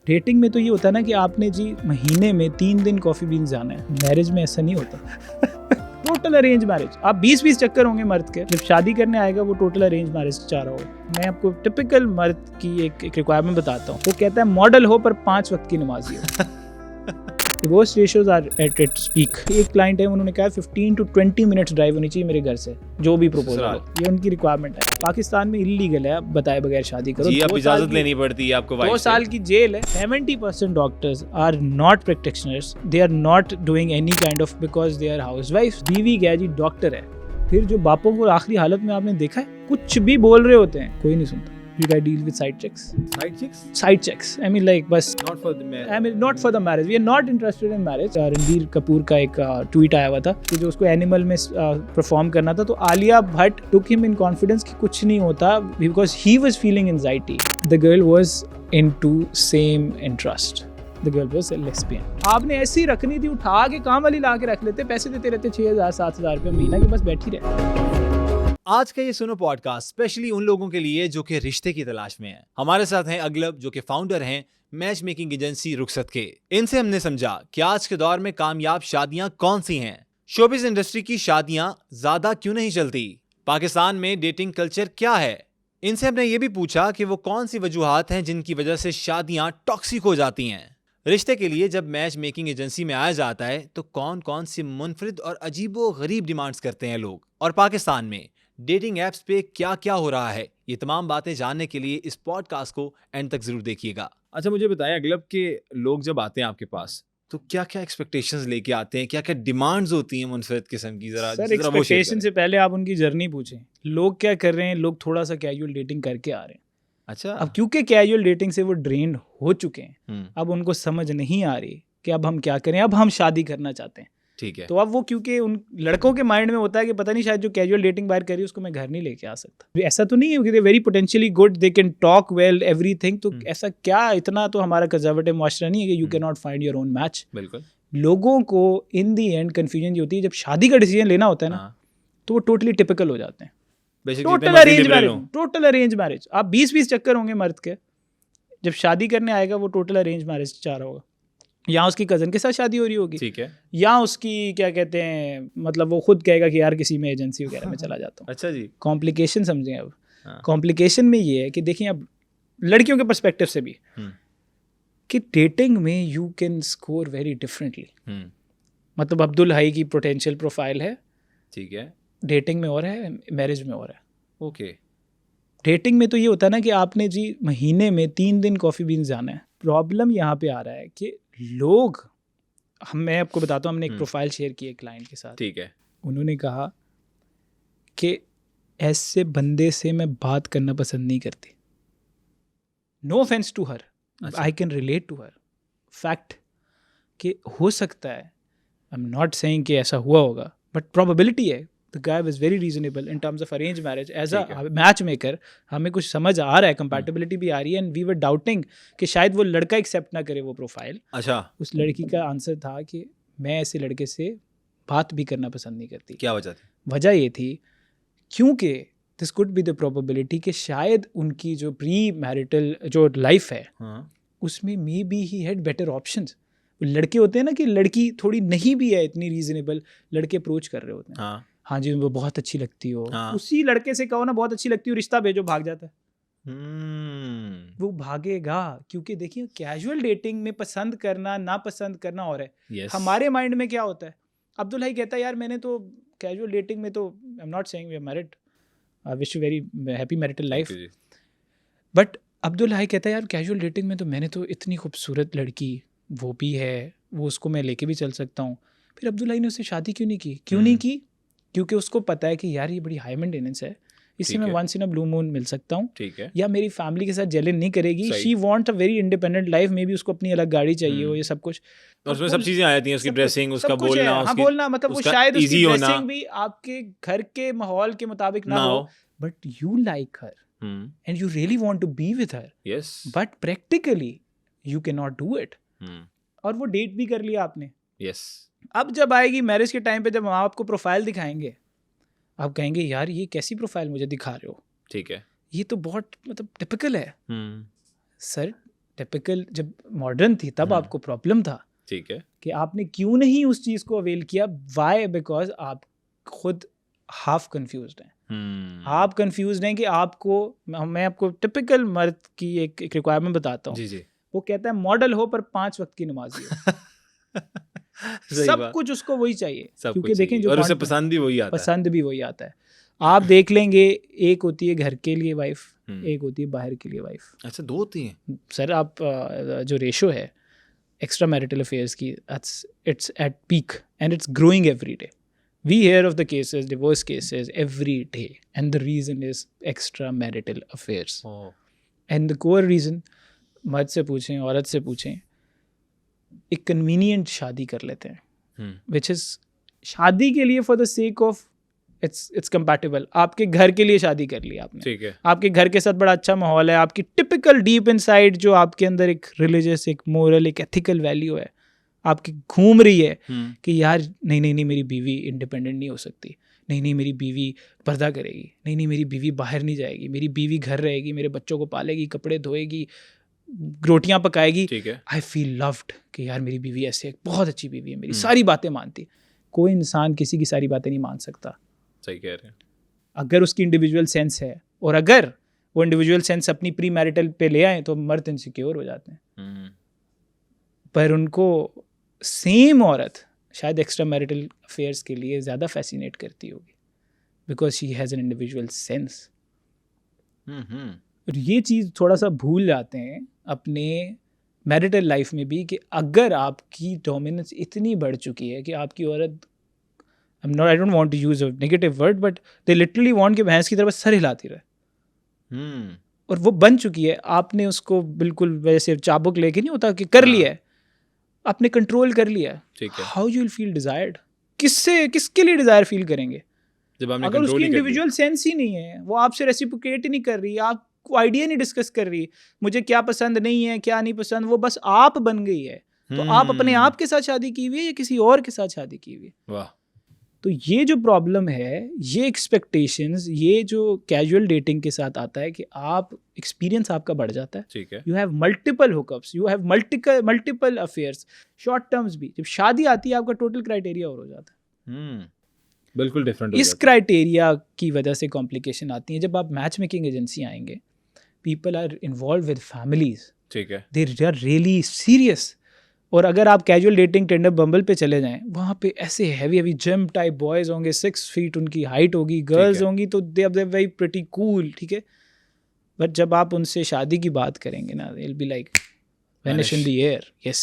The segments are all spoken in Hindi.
डेटिंग में तो ये होता है ना कि आपने जी महीने में 3 दिन कॉफी बीन जाना है। मैरिज में ऐसा नहीं होता। टोटल अरेंज मैरिज, आप 20-20 चक्कर होंगे मर्द के, जब शादी करने आएगा वो टोटल अरेंज मैरिज चाह रहा हो। मैं आपको टिपिकल मर्द की एक रिक्वायरमेंट बताता हूँ। वो कहता है मॉडल हो पर 5 वक्त की नमाजी हो। Divorce ratios are at its peak. एक क्लाइंट है, उन्होंने कहा 15 to 20 मिनट्स ड्राइव होनी चाहिए मेरे घर से, जो भी प्रपोजल हो। ये उनकी रिक्वायरमेंट है। पाकिस्तान में इलीगल है बताए बगैर शादी करो। जी, अब इजाजत लेनी पड़ती है आपको। 2 साल की जेल है। 70% doctors are not practitioners, they are not doing any kind of, because they are housewife. बीवी क्या जी डॉक्टर है। फिर जो बापों को आखिरी हालत में आपने देखा है, कुछ भी बोल रहे होते हैं, कोई नहीं सुनता। You guys deal with side checks. Side checks. I mean, like, बस. Not for the marriage. I mean, not for the marriage. We are not interested in marriage. Ranbir Kapoor का एक ट्वीट आया हुआ था कि जो उसको एनिमल में परफॉर्म करना था, तो Alia Bhatt took him in confidence कि कुछ नहीं होता, because he was feeling anxiety. The girl was into same interest. The girl was a lesbian. आपने ऐसी रखनी थी, उठा के काम वाली ला के रख लेते, पैसे देते रहते 6,000-7,000 रुपये महीना की, बस बैठी रहे। आज का ये सुनो पॉडकास्ट स्पेशली उन लोगों के लिए जो कि रिश्ते की तलाश में हैं। हमारे साथ हैं अगलब, जो कि फाउंडर हैं मैच मेकिंग एजेंसी रुखसत के। इनसे हमने समझा कि आज के दौर में कामयाब शादियां कौन सी हैं, शोबिज इंडस्ट्री की शादियां ज्यादा क्यों नहीं चलती, पाकिस्तान में डेटिंग कल्चर क्या है। इनसे हमने ये भी पूछा कि वो कौन सी वजूहात हैं जिनकी वजह से शादियां टॉक्सिक हो जाती हैं। रिश्ते के लिए जब मैच मेकिंग एजेंसी में आया जाता है तो कौन कौन सी मुनफरिद और अजीबो गरीब डिमांड्स करते हैं लोग, और पाकिस्तान में डेटिंग एप्स पे क्या क्या हो रहा है, ये तमाम बातें जानने के लिए इस पॉडकास्ट को एंड तक जरूर देखिएगा। अच्छा, मुझे बताएं अगलब के लोग जब आते हैं आपके पास तो क्या क्या एक्सपेक्टेशंस लेके आते हैं, क्या क्या डिमांड्स होती हैं मुनफरिद किस्म की? जरा सर, एक्सपेक्टेशन से पहले आप उनकी जर्नी पूछें, लोग क्या कर रहे हैं। लोग थोड़ा सा कैजुअल डेटिंग करके आ रहे हैं। अच्छा, अब क्योंकि कैजुअल डेटिंग से वो ड्रेन्ड हो चुके हैं, अब उनको समझ नहीं आ रही कि अब हम क्या करें, अब हम शादी करना चाहते हैं। ठीक है। तो अब वो, क्योंकि उन लड़कों के माइंड में होता है कि पता नहीं, शायद जो कैजुअल डेटिंग बाहर करी उसको मैं घर नहीं लेके आ सकता। ऐसा तो नहीं है कि they very potentially good, they can talk well everything. तो ऐसा क्या, इतना तो हमारा कंजर्वेटिव माशरा नहीं है कि you cannot not find your own match. बिल्कुल। लोगों को इन दी एंड कंफ्यूजन ये होती है, जब शादी का डिसीजन लेना होता है ना, तो वो टोटली टिपिकल हो जाते हैं। Total arrange marriage, total arrange marriage. आप 20-20 चक्कर होंगे मर्द के, जब शादी करने आएगा वो टोटल अरेंज मैरिज चाह रहा होगा। या उसकी कज़न के साथ शादी हो रही होगी, ठीक है, या उसकी क्या कहते हैं, मतलब वो खुद कहेगा कि यार किसी में एजेंसी वगैरह में चला जाता हूँ। अच्छा जी। कॉम्प्लिकेशन समझें अब। कॉम्प्लिकेशन में ये है कि देखिए, अब लड़कियों के पर्सपेक्टिव से भी कि डेटिंग में you can score very differently. मतलब अब्दुल हाई की पोटेंशियल प्रोफाइल है, ठीक है, डेटिंग में और है, मैरिज में और है। ओके। डेटिंग में तो ये होता है ना कि आपने जी महीने में 3 दिन कॉफ़ी बीन जाना है। प्रॉब्लम यहाँ पे आ रहा है कि लोग, मैं आपको बताता हूँ, हमने एक प्रोफाइल शेयर की है क्लाइंट के साथ। ठीक है। उन्होंने कहा कि ऐसे बंदे से मैं बात करना पसंद नहीं करती। No offence to her, I can relate to her. Fact कि हो सकता है, आई एम नॉट सेइंग कि ऐसा हुआ होगा, बट प्रोबेबिलिटी है। The guy was very reasonable in terms of arranged marriage. As a matchmaker, हमें कुछ समझ आ रहा है, compatibility भी आ रही है, and we were doubting कि शायद वो लड़का एक्सेप्ट ना करे वो प्रोफाइल। अच्छा। उस लड़की का आंसर था कि मैं ऐसे लड़के से बात भी करना पसंद नहीं करती। क्या वजह थी? वजह ये थी क्योंकि this could be the probability कि शायद उनकी जो प्री मैरिटल जो लाइफ है, उसमें may be he had better options. लड़के होते हैं ना कि लड़की थोड़ी नहीं भी है इतनी रीजनेबल, लड़के अप्रोच कर रहे होते हैं। हाँ जी, वो बहुत अच्छी लगती हो। उसी लड़के से कहो ना बहुत अच्छी लगती हो, रिश्ता भेजो, भाग जाता है। वो भागेगा, क्योंकि देखिए कैजुअल डेटिंग में पसंद करना ना पसंद करना और है। हमारे माइंड में क्या होता है, अब्दुल हाई कहता है यार मैंने तो कैजुअल डेटिंग में तो, I am not saying we are married, I wish you very happy marital life, but Abdul hi कहता है यार कैजुअल डेटिंग में तो मैंने तो इतनी खूबसूरत लड़की वो भी है, वो उसको मैं लेके भी चल सकता हूँ। फिर अब्दुल हाई ने उससे शादी क्यों नहीं की? क्यों नहीं की? क्योंकि उसको पता है कि यार ये बड़ी हाई मेंटेनेंस है, इससे मैं once in a blue moon मिल सकता हूँ, या मेरी फैमिली के साथ जेलन नहीं करेगी। She want a very independent life, may be उसको अपनी अलग गाड़ी चाहिए हो, ये सब कुछ, और उसमें सब चीजें आ जाती हैं, उसकी ड्रेसिंग, उसका बोलना, हाँ बोलना, मतलब वो शायद उसकी ड्रेसिंग भी आपके घर के माहौल के मुताबिक ना हो, but you like her and you really want to be with her, but practically you cannot do it इट। और वो डेट भी कर लिया आपने। अब जब आएगी मैरिज के टाइम पे, जब हम आपको प्रोफाइल दिखाएंगे, आप कहेंगे यार ये कैसी प्रोफाइल मुझे दिखा रहे हो, ठीक है, ये तो बहुत मतलब टिपिकल है। सर टिपिकल जब मॉडर्न थी तब आपको प्रॉब्लम था, ठीक है, कि आपने क्यों नहीं उस चीज़ को अवेल किया। वाई? बिकॉज आप खुद हाफ कंफ्यूज्ड हैं। आप कंफ्यूज्ड हैं कि आपको, मैं आपको टिपिकल मर्द की एक रिक्वायरमेंट बताता हूँ। जी जी। वो कहता है मॉडल हो पर 5 वक्त की नमाजी हो। सही सब बात। कुछ उसको वही चाहिए, सब क्योंकि कुछ देखें चाहिए, जो और उसे content- पसंद भी वही आता है। पसंद भी वही आता है। आप देख लेंगे, एक होती है घर के लिए वाइफ, एक होती है बाहर के लिए वाइफ। अच्छा, 2 होती हैं? सर आप जो रेशो है एक्स्ट्रा मैरिटल अफेयर्स की, it's at peak and it's growing every day. We hear of the cases, divorce cases every day, and the reason is extramarital affairs. Oh. And the core reason, मर्द से पूछें, औरत से पूछें, एक convenient शादी कर लेते हैं, which is शादी के लिए for the sake of it's compatible. आपके घर के लिए शादी कर ली आपने, ठीक है, आपके घर के साथ बड़ा अच्छा माहौल है, आपकी टिपिकल डीप इनसाइड जो आपके अंदर एक रिलीजियस, एक मोरल, एक एथिकल वैल्यू है, आपकी घूम रही है कि यार नहीं नहीं नहीं, मेरी बीवी इंडिपेंडेंट नहीं हो सकती, नहीं नहीं मेरी बीवी पर्दा करेगी, नहीं नहीं मेरी बीवी बाहर नहीं जाएगी, मेरी बीवी घर रहेगी, मेरे बच्चों को पालेगी, कपड़े धोएगी, रोटियां पकाएगी। ठीक है, आई फील लव्ड कि यार मेरी बीवी ऐसे है, बहुत अच्छी बीवी है मेरी, सारी बातें मानती। कोई इंसान किसी की सारी बातें नहीं मान सकता। सही कह रहे हैं। अगर उसकी इंडिविजुअल सेंस है, और अगर वो इंडिविजुअल सेंस अपनी प्री मैरिटल पे ले आए तो मर्द इनसिक्योर हो जाते हैं। पर उनको सेम औरत शायद एक्स्ट्रा मैरिटल अफेयर्स के लिए ज़्यादा फैसिनेट करती होगी, because she has an individual sense. और ये चीज़ थोड़ा सा भूल जाते हैं अपने मैरिटल लाइफ में भी, कि अगर आपकी डोमिनेंस इतनी बढ़ चुकी है कि आपकी औरत, I don't want to use a negative word, but they literally want कि भैंस की तरफ सर हिलाती रहे, और वो बन चुकी है। आपने उसको बिल्कुल वैसे चाबुक लेके नहीं होता कि कर लिया है, आपने कंट्रोल कर लिया है। How you will feel desired? किसके लिए डिजायर फील करेंगे जब आपने अगर उसकी इंडिविजुअल सेंस ही नहीं है? वो आपसे रेसिप्रोकेट ही नहीं कर रही, आपको आइडिया नहीं डिस्कस कर रही, मुझे क्या पसंद नहीं है, क्या नहीं पसंद, वो बस आप बन गई है। तो आप अपने आप के साथ शादी की हुई है या किसी और के साथ शादी की हुई है? वाह। तो ये जो प्रॉब्लम है, ये एक्सपेक्टेशंस, ये जो कैजुअल डेटिंग के साथ आता है कि आप एक्सपीरियंस आपका बढ़ जाता है, ठीक है, you have multiple hookups, you have multiple affairs, short terms भी। जब शादी आती है आपका टोटल क्राइटेरिया और हो जाता है, बिल्कुल डिफरेंट। इस क्राइटेरिया की वजह से कॉम्प्लिकेशन आती है। जब आप मैच मेकिंग एजेंसी आएंगे, people are involve with families, ठीक है, दे आर रियली सीरियस। और अगर आप कैजुअल डेटिंग टिंडर बम्बल पे चले जाएं, वहाँ पे ऐसे हैवी जिम टाइप बॉयज़ होंगे, 6 फीट उनकी हाइट होगी, गर्ल्स होंगी तो they are very pretty cool, ठीक है। बट जब आप उनसे शादी की बात करेंगे ना, they will be like vanish in the air. Yes,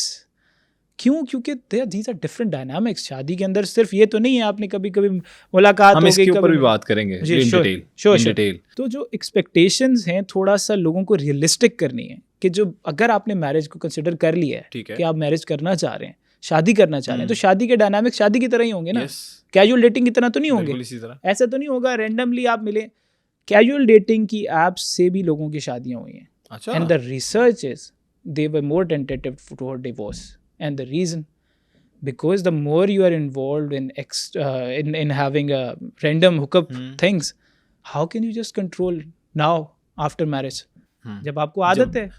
क्यों? क्योंकि दीज आर डिफरेंट डायनामिक्स। शादी के अंदर सिर्फ ये तो नहीं है, आपने कभी कभी मुलाकात हम हो इसके गई, ऊपर कभी भी बात करेंगे इन डिटेल। श्योर। तो जो एक्सपेक्टेशंस हैं थोड़ा सा लोगों को रियलिस्टिक करनी है, कि जो अगर आपने मैरिज को कंसिडर कर लिया है कि आप मैरिज करना चाह रहे हैं, शादी करना चाह रहे हैं, तो शादी के डायनामिक्स शादी की तरह ही होंगे ना, कैजुअल डेटिंग की तरह तो नहीं होंगे। ऐसा तो नहीं होगा रैंडमली आप मिले। कैजुअल डेटिंग की एप्स से भी लोगों की शादियां हुई हैं, and the research is they were more tentative toward divorce, and the reason because the more you are involved in having a random hookup things, how can you just control now after marriage? जब आपको आदत है,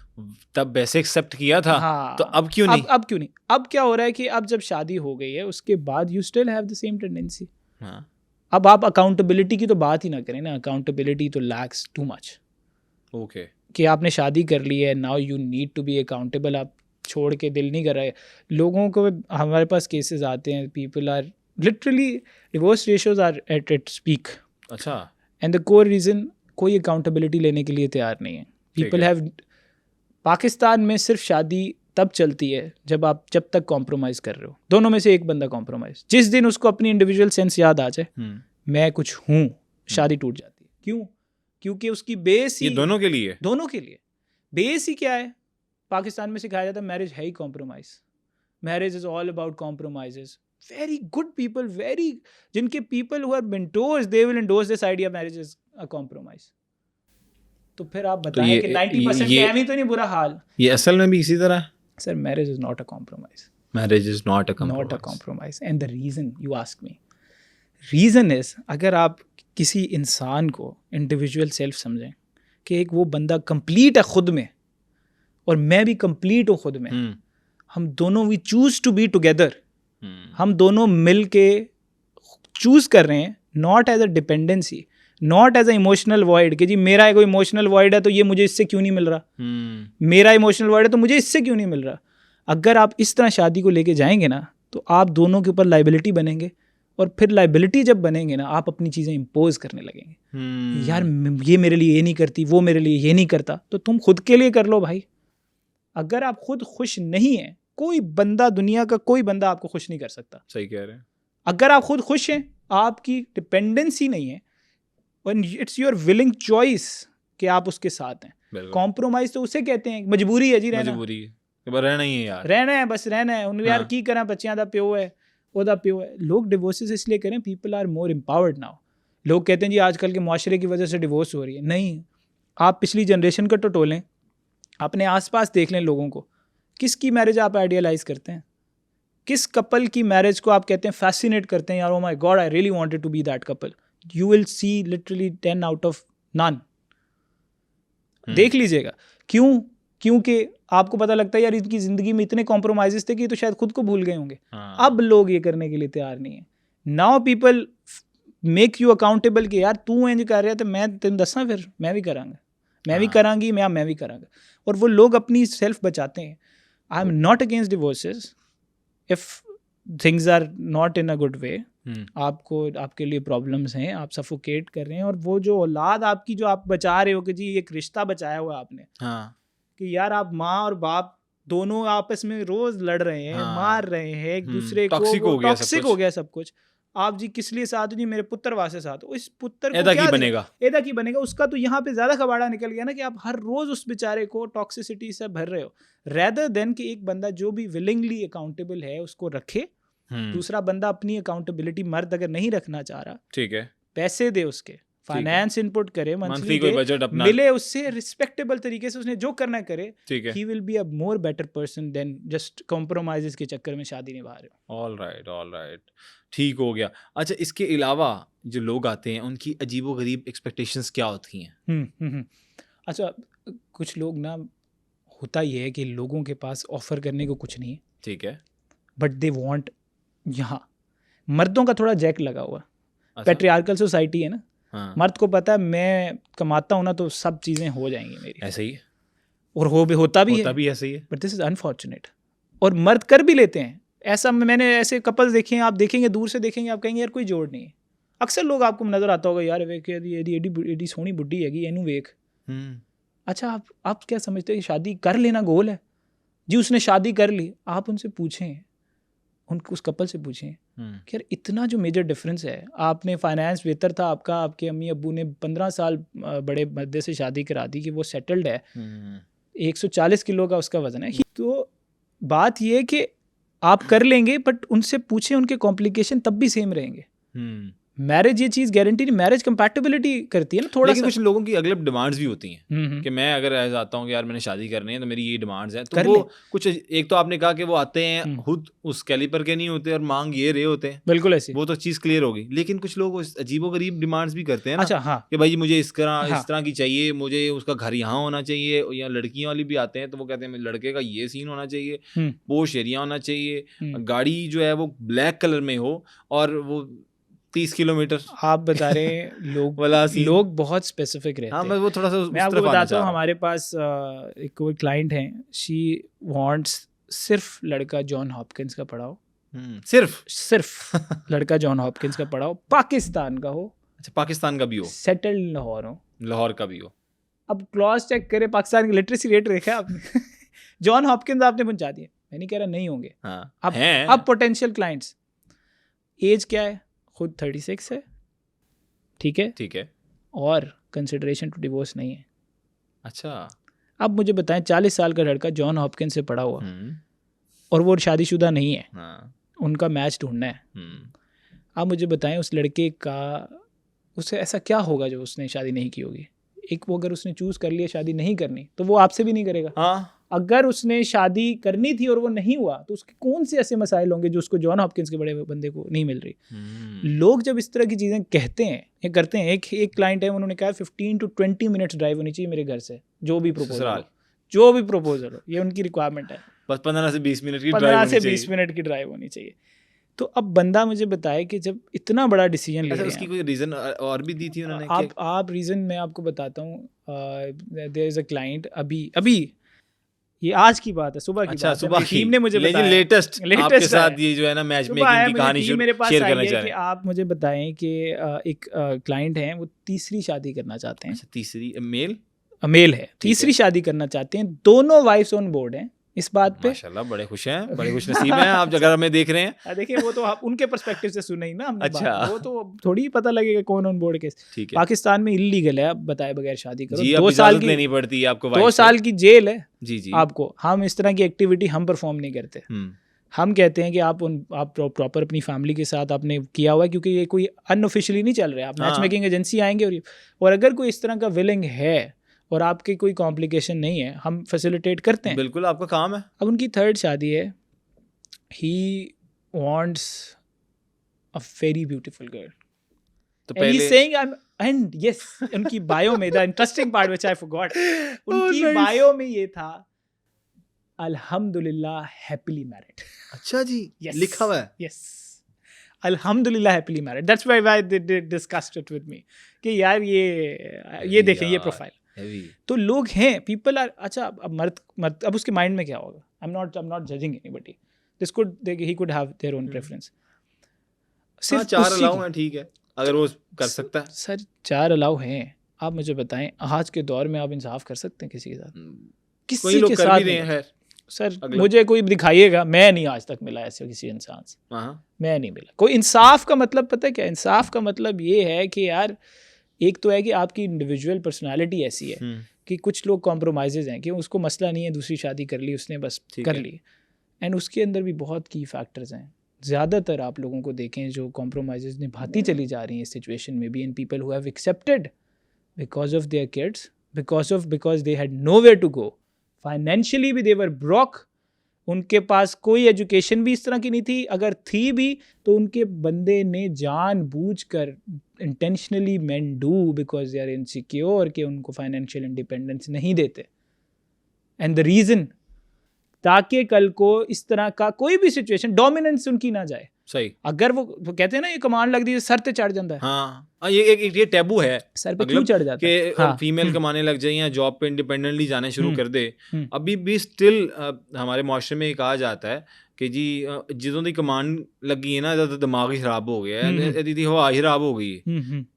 तब वैसे एक्सेप्ट किया था, हाँ, तो अब क्यों नहीं? अब क्यों नहीं? अब क्या हो रहा है कि अब जब शादी हो गई है उसके बाद you still have the same tendency. अब आप अकाउंटेबिलिटी की तो बात ही ना करें ना, अकाउंटेबिलिटी तो lacks too much. ओके, कि आपने शादी कर ली है, now you need to be accountable. आप छोड़ के दिल नहीं कर रहे लोगों को। हमारे पास केसेस आते हैं, people are literally, divorce ratios are at its peak. अच्छा, एंड द कोर रीज़न, कोई अकाउंटेबिलिटी लेने के लिए तैयार नहीं है। पीपल हैव, पाकिस्तान में सिर्फ शादी तब चलती है जब तक कॉम्प्रोमाइज़ कर रहे हो, दोनों में से एक बंदा कॉम्प्रोमाइज़, जिस दिन उसको अपनी इंडिविजुअल सेंस याद आ जाए, मैं कुछ हूँ, शादी टूट जाती है। क्यों? क्योंकि उसकी बेस ही, दोनों के लिए बेस ही क्या है? पाकिस्तान में सिखाया जाता है मैरिज है ही compromise, marriage is all about compromises. Very good people, very जिनके people who are mentors, they will endorse this idea marriage is a compromise. तो फिर आप बताएं कि 90% फैमिली तो नहीं बुरा हाल, ये असल में भी इसी तरह है? Sir, marriage is not a compromise, marriage is not a compromise. And the reason you ask me, reason is, अगर आप किसी इंसान को इंडिविजुअल सेल्फ समझें कि एक वो बंदा कंप्लीट है खुद में, और मैं भी कंप्लीट हूँ खुद में, हम दोनों we choose to be together, हम दोनों मिल के चूज कर रहे हैं, not as a dependency, not as a emotional void कि जी मेरा कोई इमोशनल वॉइड है तो ये मुझे इससे क्यों नहीं मिल रहा, मेरा इमोशनल वॉइड है तो मुझे इससे क्यों नहीं मिल रहा। अगर आप इस तरह शादी को लेके जाएंगे ना तो आप दोनों के ऊपर लाइबिलिटी बनेंगे, और फिर लाइबिलिटी जब बनेंगे ना आप अपनी चीज़ें इम्पोज करने लगेंगे। यार ये मेरे लिए ये नहीं करती, वो मेरे लिए ये नहीं करता, तो तुम खुद के लिए कर लो भाई। अगर आप खुद खुश नहीं हैं, कोई बंदा, दुनिया का कोई बंदा आपको खुश नहीं कर सकता। सही कह रहे हैं। अगर आप खुद खुश हैं, आपकी डिपेंडेंसी नहीं है, और इट्स योर विलिंग चॉइस कि आप उसके साथ हैं। कॉम्प्रोमाइज तो उसे कहते हैं, मजबूरी है जी रहना, मजबूरी है, रहना ही है यार, रहना है, बस रहना है। उन यार की करें, बच्चियां दा प्यो है, ओदा प्यो है। लोग डिवोर्सेस इसलिए करें, people are more empowered now. लोग कहते हैं जी आजकल के मुआशरे की वजह से डिवोर्स हो रही है। नहीं, आप पिछली जनरेशन का टटोलें, अपने आसपास देख लें लोगों को, किसकी मैरिज आप आइडियलाइज करते हैं, किस कपल की मैरिज को आप कहते हैं फैसिनेट करते हैं, यार oh my god I really wanted to be that couple. You will see literally 10 out of none. देख लीजिएगा। क्यों? क्योंकि आपको पता लगता है यार इनकी ज़िंदगी में इतने कॉम्प्रोमाइज़ थे कि तो शायद खुद को भूल गए होंगे। अब लोग ये करने के लिए तैयार नहीं है। Now people make you accountable कि यार तू इंज कर रहा है तो मैं तेन दसा, फिर मैं भी करांगा, मैं भी करांगी, मैं भी करांगा। और वो लोग अपनी सेल्फ बचाते हैं। I am not against divorces if things are not in a good way. आपको, आपके लिए प्रॉब्लम्स हैं, आप सफोकेट कर रहे हैं, और वो जो औलाद आपकी जो आप बचा रहे हो कि जी एक रिश्ता बचाया हुआ आपने, कि यार आप माँ और बाप दोनों आपस में रोज लड़ रहे हैं, मार रहे हैं एक दूसरे को, टॉक्सिक हो गया सब कुछ। आप जी किस लिए साथ हो जी, मेरे पुत्र वास्ते साथ हो। इस पुत्र को एदा की बनेगा उसका तो यहाँ पे ज्यादा कबाड़ा निकल गया ना कि आप हर रोज उस बेचारे को टॉक्सिसिटी से भर रहे हो, रेदर देन कि एक बंदा जो भी विलिंगली अकाउंटेबल है उसको रखे। दूसरा बंदा अपनी अकाउंटेबिलिटी, मर्द अगर नहीं रखना चाह रहा, ठीक है, पैसे दे, उसके फाइनेंस इनपुट करे, मंथली कोई बजट अपना मिले, उससे रिस्पेक्टेबल तरीके से उसने जो करना करे, he will be a more better person than just compromises के चक्कर में शादी निभा रहे हो। ऑल राइट, ठीक हो गया। अच्छा, इसके अलावा जो लोग आते हैं उनकी अजीबोगरीब एक्सपेक्टेशंस क्या होती हैं? अच्छा, कुछ लोग ना, होता ये है कि लोगों के पास ऑफर करने को कुछ नहीं है, ठीक है, बट दे वांट, यहाँ मर्दों का थोड़ा जैक लगा हुआ, पैट्रियार्कल सोसाइटी है ना। मर्द को पता है मैं कमाता हूँ ना तो सब चीज़ें हो जाएंगी मेरी, ऐसे ही, और होता भी ऐसे ही है, बट दिस इज अनफॉर्चुनेट। और मर्द कर भी लेते हैं ऐसा। मैंने ऐसे कपल्स देखे हैं, आप देखेंगे, दूर से देखेंगे, आप कहेंगे यार कोई जोड़ नहीं है। अक्सर लोग आपको नजर आता होगा, यार वे एडी सोहनी बुढ़ी हैगी, एनू वेख। अच्छा, आप क्या समझते हैं कि शादी कर लेना गोल है जी? उसने शादी कर ली, आप उनसे पूछें, उस कपल से पूछें कि यार इतना जो मेजर डिफरेंस है, आपने फाइनेंस बेहतर था आपका, आपके अम्मी अब्बू ने 15 साल बड़े मर्दे से शादी करा दी कि वो सेटल्ड है, 140 किलो का उसका वजन है, तो बात ये है कि आप कर लेंगे, बट उनसे पूछें, उनके कॉम्प्लिकेशन तब भी सेम रहेंगे। मैरिज ये चीज़ गारंटी नहीं, मैरिज कंपैटिबिलिटी करती है ना थोड़ा सा। कुछ लोगों की अगले डिमांड्स भी होती हैं कि मैं अगर ऐसा आता हूँ कि यार मैंने शादी करनी है तो मेरी ये डिमांड्स हैं, तो वो कुछ, एक तो आपने कहा कि वो आते हैं खुद उस कैलिपर के नहीं होते और मांग ये रहे होते हैं, बिल्कुल ऐसे, वो तो चीज़ क्लियर होगी। लेकिन कुछ लोग अजीबोगरीब डिमांड्स भी करते हैं ना। अच्छा, हाँ, कि भाई मुझे इस तरह की चाहिए, मुझे उसका घर यहाँ होना चाहिए, या लड़कियों वाली भी आते हैं तो वो कहते हैं लड़के का ये सीन होना चाहिए, पोश एरिया होना चाहिए, गाड़ी जो है वो ब्लैक कलर में हो, और वो 30 किलोमीटर। आप बता रहे हैं लोग बहुत स्पेसिफिक रहते हैं। हाँ, मैं वो थोड़ा सा मैं आपको बताता हूँ, हमारे पास एक कोई क्लाइंट हैं, शी वांट्स सिर्फ लड़का जॉन हॉपकिंस का पढ़ा हो, सिर्फ लड़का जॉन हॉपकिंस का पढ़ा हो, पाकिस्तान का हो। अच्छा, पाकिस्तान का भी हो, सेटल्ड लाहौर का भी हो। अब क्लॉज चेक करे, पाकिस्तान की लिटरेसी रेट देखा आपने? जॉन हॉपकिंस आपने पहुंचा दिए, मैं नहीं कह रहा नहीं होंगे। अब पोटेंशियल क्लाइंट्स, एज क्या है? खुद 36 है, ठीक है, और कंसिडरेशन टू डिवोर्स नहीं है। अच्छा, अब मुझे बताएं, 40 साल का लड़का जॉन हॉपकिंस से पढ़ा हुआ और वो शादीशुदा नहीं है, उनका मैच ढूंढना है। आप मुझे बताएं उस लड़के का, उसे ऐसा क्या होगा जो उसने शादी नहीं की होगी? एक, वो अगर उसने चूज कर लिया शादी नहीं करनी तो वो आपसे भी नहीं करेगा। हाँ, अगर उसने शादी करनी थी और वो नहीं हुआ तो उसके कौन से ऐसे मसाइल होंगे जो उसको जॉन हॉपकिंस के बड़े बंदे को नहीं मिल रही। लोग जब इस तरह की चीज़ें कहते हैं या करते हैं, एक क्लाइंट है, उन्होंने कहा 15 to 20 मिनट्स ड्राइव होनी चाहिए मेरे घर से, जो भी प्रपोजल, जो भी प्रपोजल हो, ये उनकी रिक्वायरमेंट है। बस 15 से 20 मिनट की 15 से 20 मिनट की ड्राइव होनी चाहिए। तो अब बंदा मुझे बताए कि जब इतना बड़ा डिसीजन ले रहे हैं, उसकी कोई रीजन और भी दी थी उन्होंने? आप रीजन मैं आपको बताता हूँ। देयर इज अ क्लाइंट, अभी ये आज की बात है, सुबह की बात है, टीम ने मुझे बताया, लेटेस्ट आपके साथ ये जो है ना मैच मेकिंग की कहानी मेरे पास शेयर आई करना है चाह कि रहे हैं। आप मुझे बताएं कि एक क्लाइंट है, वो तीसरी शादी करना चाहते हैं। अच्छा, तीसरी मेल है, तीसरी शादी करना चाहते हैं, दोनों वाइफ्स ऑन बोर्ड हैं इस बात पे। माशाल्लाह, बड़े खुश हैं, बड़े खुश नसीब हैं आप अगर हमें देख रहे हैं। देखिए वो तो उनके पर्सपेक्टिव से सुना ही ना हमने अच्छा। बात, वो तो थोड़ी पता लगेगा कौन ऑन बोर्ड के। ठीक है। पाकिस्तान में इलीगल है, आप बताए बगैर शादी करो, जी, 2 साल की लेनी पड़ती है आपको, 2 साल की जेल है जी जी आपको। हम इस तरह की एक्टिविटी हम परफॉर्म नहीं करते। हम कहते हैं कि आप प्रॉपर अपनी फैमिली के साथ आपने किया हुआ है, क्योंकि ये कोई अनऑफिशियली नहीं चल रहा है। आप मैच मेकिंग एजेंसी आएंगे और अगर कोई इस तरह का विलिंग है और आपकी कोई कॉम्प्लिकेशन नहीं है, हम फैसिलिटेट करते हैं। बिल्कुल, आपका काम है। अब उनकी 3rd शादी है, he wants a very beautiful girl, तो and he's saying and yes, उनकी बायो में the interesting part which I forgot, उनकी बायो में ये था अल्हम्दुलिल्लाह हैप्पीली मैरिड। अच्छा जी, लिखा हुआ है। yes, अल्हम्दुलिल्लाह happily married, that's why they discussed it with me कि यार ये देखें ये प्रोफाइल। तो लोग हैं, पीपल आर, अच्छा अब मर्द अब उसके माइंड में क्या होगा? I'm not judging anybody, he could have their own preference। सिर्फ 4 अलाउ हैं, ठीक है, अगर वो कर सकता है। सर 4 अलाउ हैं, आप मुझे बताएं आज के दौर में आप इंसाफ कर सकते हैं किसी के साथ? किसी के साथ नहीं। सर मुझे कोई दिखाइएगा, मैं नहीं आज तक मिला ऐसे किसी इंसान से, मैं नहीं मिला। कोई इंसाफ का मतलब पता है क्या? इंसाफ का मतलब ये है कि यार एक तो है कि आपकी इंडिविजुअल पर्सनालिटी ऐसी है कि कुछ लोग कॉम्प्रोमाइज़ हैं कि उसको मसला नहीं है, दूसरी शादी कर ली उसने, बस कर ली। एंड उसके अंदर भी बहुत की फैक्टर्स हैं। ज़्यादातर आप लोगों को देखें जो कॉम्प्रोमाइज़ निभाती चली जा रही हैं इस सिचुएशन में भी, and people who have accepted because of their kids, because they had nowhere to go, financially भी दे वर ब्रोक, उनके पास कोई एजुकेशन भी इस तरह की नहीं थी, अगर थी भी तो उनके बंदे ने जानबूझकर intentionally men do because they are insecure कि उनको फाइनेंशियल इंडिपेंडेंस नहीं देते। एंड द रीज़न ताकि कल को इस तरह का कोई भी सिचुएशन डोमिनेंस उनकी ना जाए। सही, अगर वो कहते हैं ना ये कमांड लग दी सर पे चढ़ जाता है। हाँ, ये टैबू है, सर पे क्यों चढ़ जाता है कि फीमेल कमाने लग जाए या जॉब पे इंडिपेंडेंटली जाने शुरू कर दे। अभी भी स्टिल हमारे माशरे में कहा जाता है कि जी जितों की कमांड लगी है ना, दिमाग ही खराब हो गया है, दीदी हवा खराब हो गई,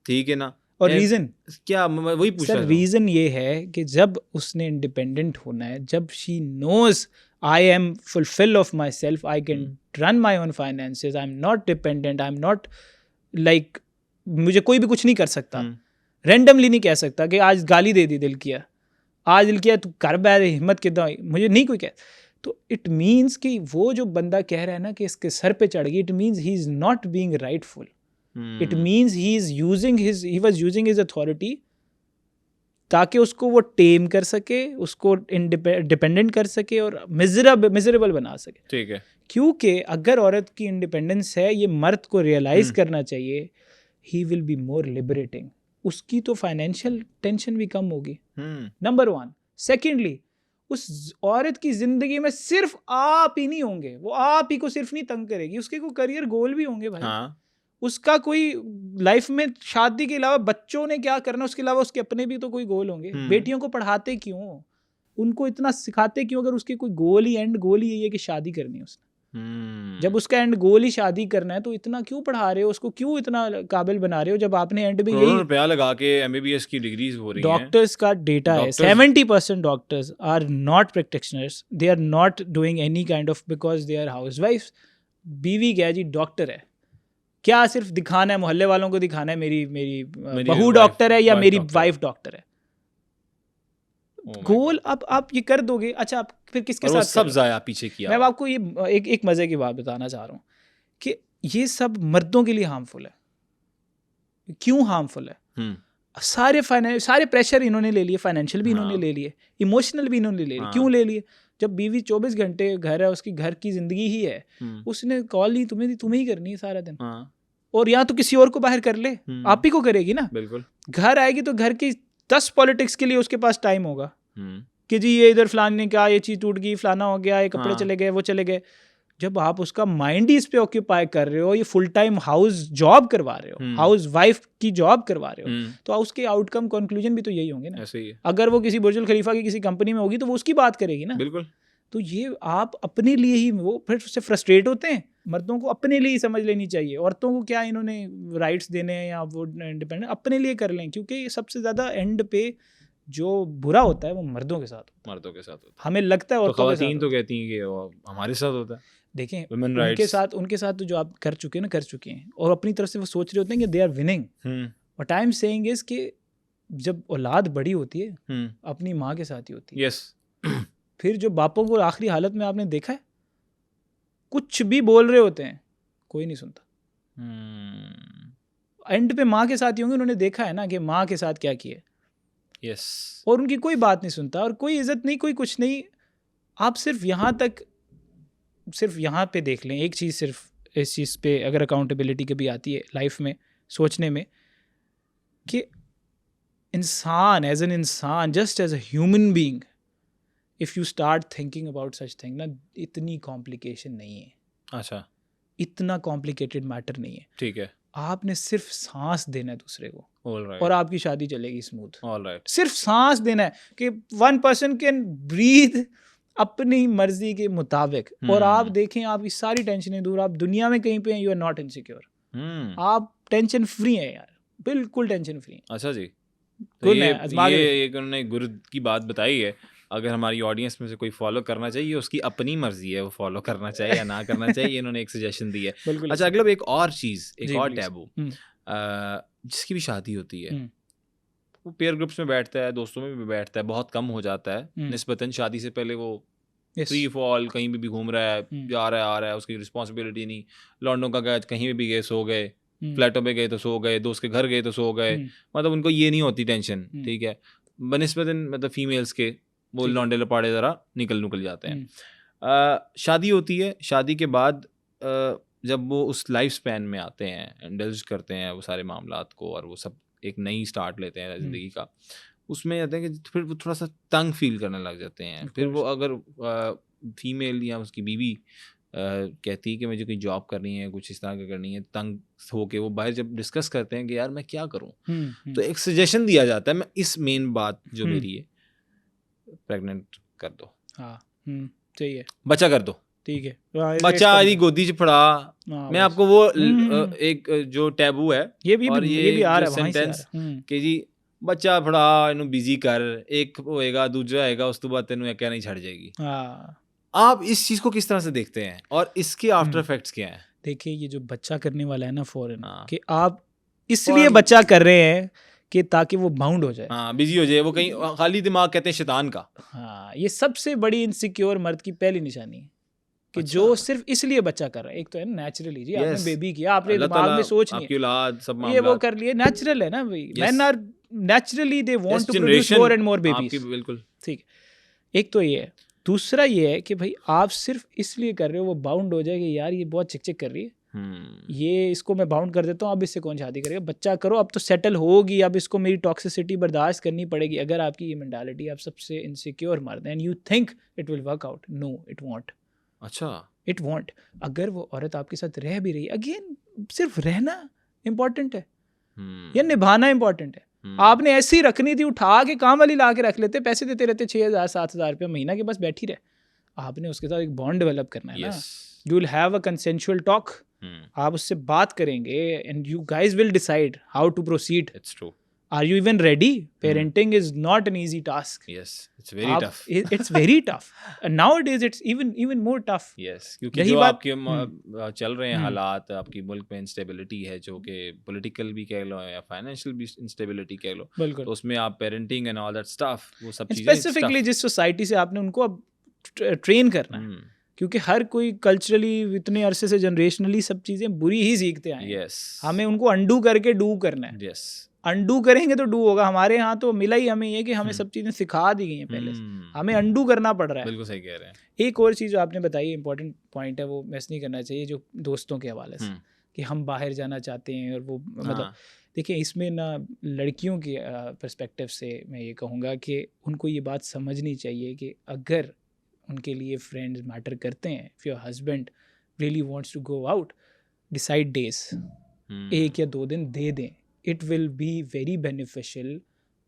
ठीक है ना। और रीजन क्या, वही पूछ रहा था। रीजन ये है कि जब उसने इंडिपेंडेंट होना है, जब she knows I am fulfill of myself, I can run my own finances, I'm not dependent, I'm not like, मुझे कोई भी कुछ नहीं कर सकता, randomly नहीं कह सकता कि आज गाली दे दी दिल किया, आज दिल किया तू कर बैठ, हिम्मत कितना, मुझे नहीं कोई कह। तो इट मीन्स कि वो जो बंदा कह रहा है ना कि इसके सर पे चढ़ गई, it means he is not being rightful, it means he was using his authority ताकि उसको वो टेम कर सके, उसको डिपेंडेंट कर सके और मिजरेबल बना सके। ठीक है, क्योंकि अगर औरत की इंडिपेंडेंस है, ये मर्द को रियलाइज करना चाहिए, ही विल बी मोर लिबरेटिंग, उसकी तो फाइनेंशियल टेंशन भी कम होगी, नंबर 1। सेकेंडली, उस औरत की जिंदगी में सिर्फ आप ही नहीं होंगे, वो आप ही को सिर्फ नहीं तंग करेगी, उसके कोई करियर गोल भी होंगे भाई। हाँ। उसका कोई लाइफ में शादी के अलावा बच्चों ने क्या करना, उसके अलावा उसके अपने भी तो कोई गोल होंगे। बेटियों को पढ़ाते क्यों, उनको इतना सिखाते क्यों, अगर उसके कोई गोल ही एंड गोल ही यही है कि शादी करनी है उसने। जब उसका एंड गोल ही शादी करना है तो इतना क्यों पढ़ा रहे हो उसको, क्यों इतना काबिल बना रहे हो, जब आपने एंड में यही रुपया लगा के MBBS की डिग्रीज हो रही हैं। डॉक्टर्स का डेटा है 70% doctors are not practitioners, they are not doing any kind of, because they are हाउसवाइफ्स। बीवी क्या जी डॉक्टर है, क्या सिर्फ दिखाना है, मोहल्ले वालों को दिखाना है मेरी बहू डॉक्टर है या मेरी वाइफ डॉक्टर है, गोल अब आप ये कर दोगे। अच्छा आप फिर किसके साथ सब जाया पीछे किया। मैं आपको ये एक मजे की बात बताना चाह रहा हूँ कि ये सब मर्दों के लिए हार्मफुल है। क्यों हार्मफुल है? सारे प्रेशर इन्होंने ले लिए, फाइनेंशियल भी इन्होंने ले लिए, इमोशनल भी इन्होंने ले लिए। क्यों ले लिए? जब बीवी 24 घंटे घर है, उसकी घर की जिंदगी ही है, उसने कॉल ही तुम्हें ही करनी है सारा दिन, और या तो किसी और को बाहर कर ले, आप ही को करेगी ना। बिल्कुल। घर आएगी तो घर की 10 पॉलिटिक्स के लिए उसके पास टाइम होगा, कि जी ये इधर फलाने ने कहा, ये चीज़ टूट गई, फलाना हो गया, ये कपड़े हाँ। चले गए, वो चले गए। जब आप उसका माइंड ही इस पे ऑक्यूपाई कर रहे हो, ये फुल टाइम हाउस जॉब करवा रहे हो, हाउस वाइफ की जॉब करवा रहे हो, तो उसके आउटकम कंक्लूजन भी तो यही होंगे ना। ऐसे ही है। अगर वो किसी बुर्ज खलीफा की किसी कंपनी में होगी तो वो उसकी बात करेगी ना। बिल्कुल। तो ये आप अपने लिए ही, वो फिर उससे फ्रस्ट्रेट होते हैं। मर्दों को अपने लिए ही समझ लेनी चाहिए, औरतों को क्या इन्होंने राइट्स देने हैं या वो इंडिपेंडेंट, अपने लिए कर लें, क्योंकि सबसे ज़्यादा एंड पे जो बुरा होता है वो मर्दों के साथ होता है। मर्दों के साथ होता है। हमें लगता है तो औरतों के साथ खवातीन तो होता है। कहती हैं कि वो हमारे साथ होता है। देखें Women उनके साथ तो जो आप कर चुके हैं ना, कर चुके हैं, और अपनी तरफ से वो सोच रहे होते हैं कि they are winning. What I am saying is कि जब औलाद बड़ी होती है अपनी माँ के साथ ही होती है। यस। फिर जो बापों को आखिरी हालत में आपने देखा है, कुछ भी बोल रहे होते हैं, कोई नहीं सुनता। एंड पे माँ के साथ ही होंगे, उन्होंने देखा है ना कि माँ के साथ क्या किया। यस। और उनकी कोई बात नहीं सुनता, और कोई इज्जत नहीं, कोई कुछ नहीं। आप सिर्फ यहाँ पे देख लें एक चीज़, सिर्फ इस चीज़ पे अगर अकाउंटेबिलिटी कभी आती है लाइफ में सोचने में, कि इंसान एज एन इंसान, just as a human being, if you start thinking about such thing ना, इतनी कॉम्प्लिकेशन नहीं है। अच्छा। इतना कॉम्प्लिकेटेड मैटर नहीं है। ठीक है। आपने सिर्फ सांस देना है दूसरे को, All right. और आपकी शादी चलेगी स्मूथ। All right. सिर्फ सांस देना है कि वन पर्सन कैन ब्रीथ अपनी मर्जी के मुताबिक, और आप देखें आपकी सारी टेंशनें दूर। आप दुनिया में कहीं पे हैं, यू आर नॉट इनसिक्योर। आप टेंशन फ्री हैं यार, बिल्कुल टेंशन फ्री हैं। अच्छा जी। तो गुड है, आजमा के ये एक उन्होंने गुरु की बात बताई है। अगर हमारी ऑडियंस में से कोई फॉलो करना चाहिए, उसकी अपनी मर्जी है, वो फॉलो करना चाहिए या ना करना चाहिए। इन्होंने एक सजेशन दी है। बिल्कुल। अच्छा, अगला एक और चीज़, एक जी, और please. टैबू, जिसकी भी शादी होती है, वो पेयर ग्रुप्स में बैठता है, दोस्तों में भी बैठता है, बहुत कम हो जाता है निस्बतन। शादी से पहले वो फ्री फॉल कहीं भी घूम रहा है, जा रहा है, आ रहा है, उसकी रिस्पॉन्सिबिलिटी नहीं। लॉन्डों का गया, कहीं भी गए सो गए, फ्लैटों पे गए तो सो गए, दोस्त के घर गए तो सो गए, मतलब उनको ये नहीं होती टेंशन। ठीक है, बनिस्बतन मतलब फीमेल्स के वो लौंडे लपाड़े ज़रा निकल जाते हैं। शादी होती है, शादी के बाद जब वो उस लाइफ स्पैन में आते हैं, इंडल्ज करते हैं वो सारे मामलात को, और वो सब एक नई स्टार्ट लेते हैं ज़िंदगी का, उसमें जाते हैं कि फिर वो थोड़ा सा तंग फील करने लग जाते हैं। फिर वो अगर फीमेल या उसकी बीवी कहती है कि मुझे कोई जॉब करनी है, कुछ इस तरह का करनी है, तंग होके वो बाहर जब डिस्कस करते हैं कि यार मैं क्या करूं, तो एक सजेशन दिया जाता है। मैं इस मेन बात जो मेरी है, प्रेग्नेंट कर दो। हाँ, चाहिए, बच्चा कर दो, ठीक है, बच्चा आदि गोदी च पड़ा। मैं आपको वो एक जो टैबू है, ये भी आ रहा है सेंटेंस कि जी बच्चा फड़ा इन्हू बिजी कर, एक होएगा दूसरा आएगा, उस तो बाद तेनू क्या नहीं छड़ जाएगी। आप इस चीज को किस तरह से देखते हैं, और इसके आफ्टर इफेक्ट्स क्या हैं? देखिए, ये जो बच्चा करने वाला है ना फॉरेन, कि आप इसलिए बच्चा कर रहे हैं कि ताकि वो बाउंड हो जाए, हाँ, बिजी हो जाए, वो कहीं खाली दिमाग कहते हैं शैतान का। हाँ, ये सबसे बड़ी इनसिक्योर मर्द की पहली निशानी है कि जो सिर्फ इसलिए बच्चा कर रहा है। एक तो है नेचुरली जी, आपने बेबी किया, आपने दिमाग में सोच नहीं, आपकी औलाद सब ये वो कर लिए, नेचुरल है ना भाई। Men are naturally they want to produce more and more babies. बिल्कुल ठीक, एक तो ये है। दूसरा ये है कि भाई आप सिर्फ इसलिए कर रहे हो वो बाउंड हो जाए कि यार ये बहुत चिक कर रही है, ये इसको मैं बाउंड कर देता हूँ, अब इससे कौन शादी करेगा, बच्चा करो, अब तो सेटल होगी, अब इसको मेरी टॉक्सिसिटी बर्दाश्त करनी पड़ेगी। अगर आपकी ये मेंटालिटी, आप सबसे इनसिक्योर मर्द and you think it will work out, no it won't. अच्छा, इट वॉन्ट। अगर वो औरत आपके साथ रह भी रही है, अगेन सिर्फ रहना इम्पॉर्टेंट है या निभाना इम्पॉर्टेंट है। आपने ऐसी रखनी थी, उठा के काम वाली ला के रख लेते, पैसे देते रहते 6,000-7,000 रुपये महीना के, बस बैठी रहे। आपने उसके साथ एक बॉन्ड डेवलप करना है ना। You will have a consensual talk, आप उससे बात करेंगे and you guys will decide how to proceed. It's true. Are you even ready? Parenting is not an easy task. Yes, it's very tough. It's very tough. And nowadays it's even more tough. Yes, क्योंकि जो आपके चल रहे हैं हालात, आपकी मुल्क में इंस्टेबिलिटी है, जो कि पॉलिटिकल भी कह लो या फाइनेंशियल भी इंस्टेबिलिटी कह लो, तो उसमें आप parenting and all that stuff, वो सब चीजें स्पेसिफिकली जिस सोसाइटी से आपने उनको अब ट्रेन करना है, क्योंकि हर कोई कल्चरली इतने अरसे से जनरेशनली सब चीजें बुरी ही सीखते आए हैं। हमें उनको अंडू करके डू करना है। अंडू करेंगे तो डू होगा। हमारे यहाँ तो मिला ही हमें ये कि हमें सब चीज़ें सिखा दी गई हैं पहले से, हमें अंडू करना पड़ रहा है। बिल्कुल सही कह रहे हैं। एक और चीज़ जो आपने बताई इंपॉर्टेंट पॉइंट है, वो मिस नहीं करना चाहिए, जो दोस्तों के हवाले से कि हम बाहर जाना चाहते हैं और वो मतलब देखिए इसमें ना लड़कियों के पर्सपेक्टिव से मैं ये कहूँगा कि उनको ये बात समझनी चाहिए कि अगर उनके लिए फ्रेंड्स मैटर करते हैं, if your husband really wants to go out, decide days, 1 या 2 दिन दे दें, it will be very beneficial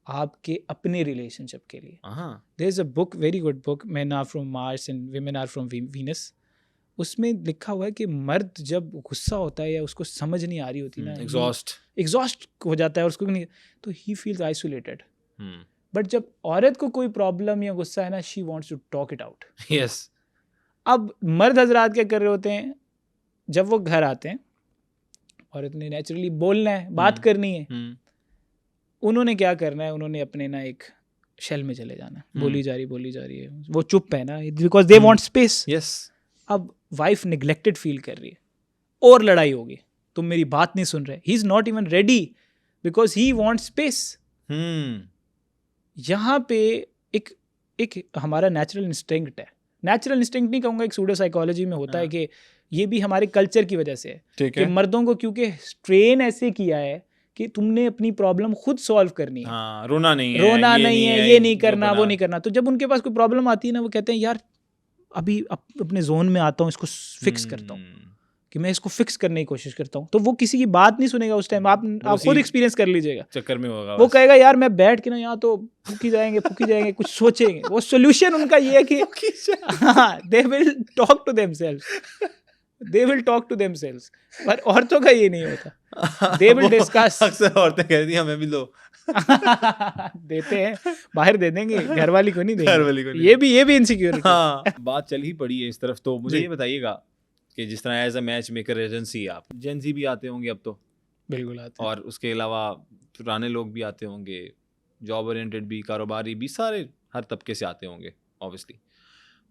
आपके अपने रिलेशनशिप के लिए. There is a book, very good book, men are from Mars and women are from Venus. उसमें लिखा हुआ है कि मर्द जब गुस्सा होता है या उसको समझ नहीं आ रही होती ना, एग्जॉस्ट हो जाता है और उसको नहीं, तो ही फील्स आइसोलेटेड. बट जब औरत को कोई प्रॉब्लम या गुस्सा है ना, she wants to talk it out. Yes. अब मर्द हजरात क्या कर रहे होते हैं, जब वो घर आते हैं, औरत ने नेचुरली बोलना है, बात करनी है, उन्होंने क्या करना है, उन्होंने अपने ना एक शेल में चले जाना है. बोली जा रही है, वो चुप है ना, because they want space. Yes. अब वाइफ निग्लेक्टेड फील कर रही है और लड़ाई होगी, तुम मेरी बात नहीं सुन रहे. He is not even ready because he want space. यहाँ पे एक हमारा नेचुरल इंस्टिंक्ट है, नेचुरल इंस्टिंक्ट नहीं कहूँगा, एक सूडो साइकोलॉजी में होता है कि ये भी हमारे कल्चर की वजह से है कि मर्दों को क्योंकि ट्रेन ऐसे किया है कि तुमने अपनी प्रॉब्लम खुद सॉल्व करनी है. रोना नहीं है, ये नहीं करना, वो नहीं करना. तो जब उनके पास कोई प्रॉब्लम आती है ना, वो कहते हैं यार अभी अपने जोन में आता हूँ, इसको फिक्स करता हूँ, कि मैं इसको फिक्स करने की कोशिश करता हूँ. तो वो किसी की बात नहीं सुनेगा उस टाइम. आप खुद एक्सपीरियंस कर लीजिएगा, चक्कर में होगा. वो कहेगा यार मैं बैठ के ना यहाँ तो फूकी जाएंगे कुछ सोचेंगे. वो सोल्यूशन उनका ये है कि they will talk to themselves. पर औरतों का ये नहीं होता. They will discuss. अक्सर औरतें कहती हैं हमें भी लो. देते हैं, बाहर दे देंगे, घर वाली को नहीं देंगे. ये भी इनसिक्योरिटी. हाँ. बात चल ही पड़ी है इस तरफ. तो मुझे ये बताइएगा कि जिस तरह as a match maker agency आप जेन ज़ी भी आते होंगे अब तो. बिल्कुल आते हैं. और उसके अलावा पुराने लोग भी आते होंगे, जॉब ओरिएंटेड भी, कारोबारी भी, सारे हर तबके से आते होंगे ऑब्वियसली.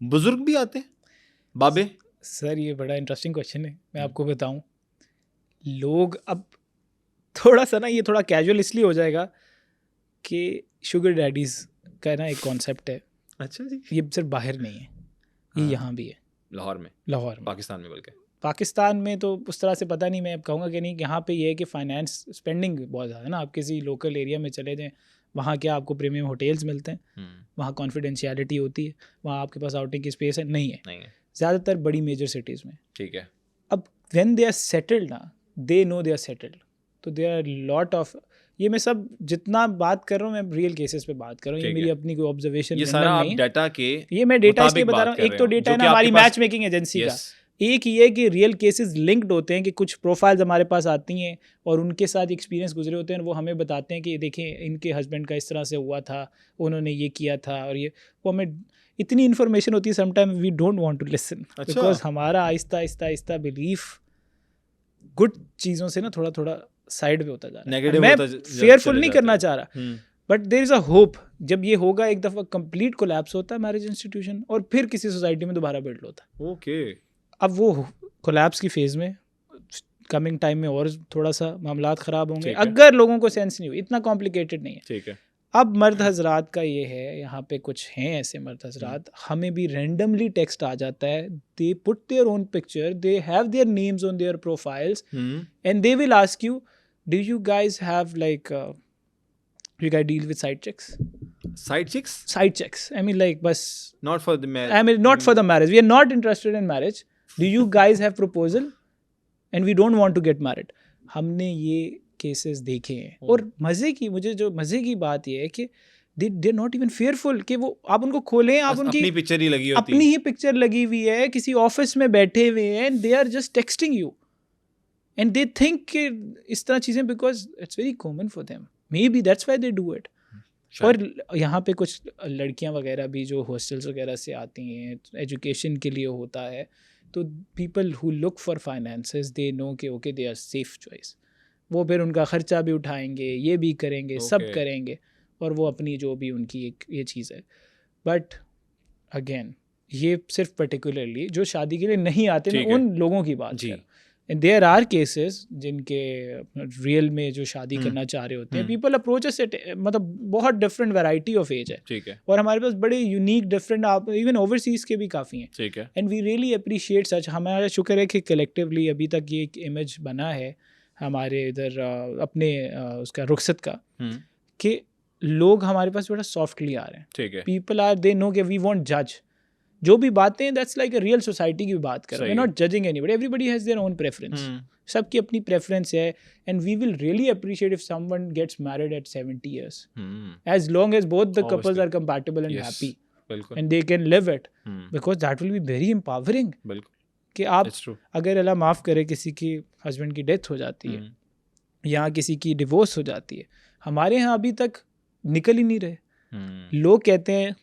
बुजुर्ग भी आते हैं, बाबे? सर ये बड़ा इंटरेस्टिंग क्वेश्चन है. मैं आपको बताऊं, लोग अब थोड़ा सा ना, ये थोड़ा कैजुअल इसलिए हो जाएगा कि शुगर डैडीज का ना एक कॉन्सेप्ट है. अच्छा जी. ये सिर्फ बाहर नहीं है, ये यहाँ भी है. लाहौर में, पाकिस्तान में, बल्कि पाकिस्तान में तो उस तरह से पता नहीं, मैं अब कहूँगा कि नहीं. यहाँ पे ये है कि फाइनेंस स्पेंडिंग बहुत ज़्यादा है ना. आप किसी लोकल एरिया में चले जाएँ, वहाँ क्या आपको प्रीमियम होटल्स मिलते हैं, वहाँ कॉन्फिडेंशियलिटी होती है, वहाँ आपके पास आउटिंग की स्पेस है नहीं है ज़्यादातर बड़ी मेजर सिटीज़ में. ठीक है. अब व्हेन दे आर सेटल्ड ना, they know they are settled, तो दे आर लॉट ऑफ, ये मैं सब जितना बात कर रहा हूँ मैं रियल केसेस पे बात कर रहा हूँ. ये मेरी अपनी कोई ऑब्जर्वेशन, ये सारा आप डाटा के, ये मैं डेटा इसलिए बता रहा हूँ. एक तो डेटा है ना हमारी मैच मेकिंग एजेंसी का, एक ये कि रियल केसेस लिंक्ड होते हैं कि कुछ प्रोफाइल्स हमारे पास आती हैं और उनके साथ एक्सपीरियंस गुजरे होते हैं, और वो हमें बताते हैं कि देखें इनके हस्बैंड का इस तरह से हुआ था, उन्होंने ये किया था, और ये वो हमें इतनी इन्फॉर्मेशन होती है sometime we don't want to listen, because हमारा आहिस्ता बिलीफ गुड चीज़ों से ना थोड़ा थोड़ा साइड पे होता जा रहा है. मैं फेयरफुल नहीं करना चाह रहा, but there is a hope. जब ये होगा, एक दफ़ा कंप्लीट कोलैप्स होता है मैरिज इंस्टीट्यूशन और फिर किसी सोसाइटी में दोबारा बिल्ड होता है. ओके. अब वो कोलैप्स की फेज़ में कमिंग टाइम में और थोड़ा सा मामलात ख़राब होंगे अगर लोगों को सेंस नहीं हुई. इतना कॉम्प्लिकेटेड नहीं है. ठीक है. अब मर्द हजरात का ये है, यहाँ पे कुछ हैं ऐसे मर्द हजरात, हमें भी रैंडमली टेक्स्ट आ जाता है, they put their own picture, they have their names on their profiles and they will ask you, do you guys have like you guys deal with side chicks? Side chicks? Side chicks. I mean like bus. Not for the marriage. I mean not for the marriage. We are not interested in marriage. Do you guys have proposal? And we don't want to get married. हमने ये केसेस देखे हैं. और मुझे जो मज़े की बात ये है कि they are not even fearful कि वो आप उनको खोलें, आप उनकी अपनी पिक्चर ही लगी होती है, अपनी ही पिक्चर लगी हुई है, किसी ऑफिस में बैठे हुए हैं, they are just texting you and they think कि इस तरह चीज़ें, because it's very common for them. Maybe that's why they do it. और यहाँ पे कुछ लड़कियाँ वगैरह भी जो हॉस्टल्स वगैरह से आती हैं, एजुकेशन के लिए होता है, तो people who look for finances they know कि okay they are safe choice. वो फिर उनका ख़र्चा भी उठाएंगे, ये भी करेंगे, सब करेंगे, और वो अपनी जो भी उनकी एक ये चीज़ है. बट अगेन ये सिर्फ पर्टिकुलरली जो शादी के लिए नहीं आते, मैं उन लोगों की बात कर. And there are cases जिनके रियल में जो शादी करना चाह रहे होते हैं, पीपल अप्रोचेस इट, मतलब बहुत डिफरेंट वैरायटी ऑफ एज है. ठीक है. और हमारे पास बड़े यूनिक डिफरेंट, आप इवन ओवरसीज के भी काफ़ी हैं. ठीक है. एंड वी रियली अप्रिशिएट सच. हमारा शुक्र है कि कलेक्टिवली अभी तक ये एक इमेज बना है. हमारे इधर अपने उसका रुखसत का, कि लोग हमारे पास बड़ा सॉफ्टली आ रहे हैं. ठीक है. पीपल आर, दे नो कि वी वॉन्ट जज. जो भी बातें, that's like a real society की बात कर रहे हैं. We not judging anybody, everybody has their own preference. सबकी अपनी प्रेफरेंस है. And we will really appreciate if someone gets married at 70 years, as long as both the couples are compatible and happy and they can live it, because that will be very empowering. कि आप अगर अल्लाह माफ़ करे किसी की हस्बैंड की डेथ हो जाती है या किसी की डिवोर्स हो जाती है, हमारे यहाँ अभी तक निकल ही नहीं रहे. लोग कहते हैं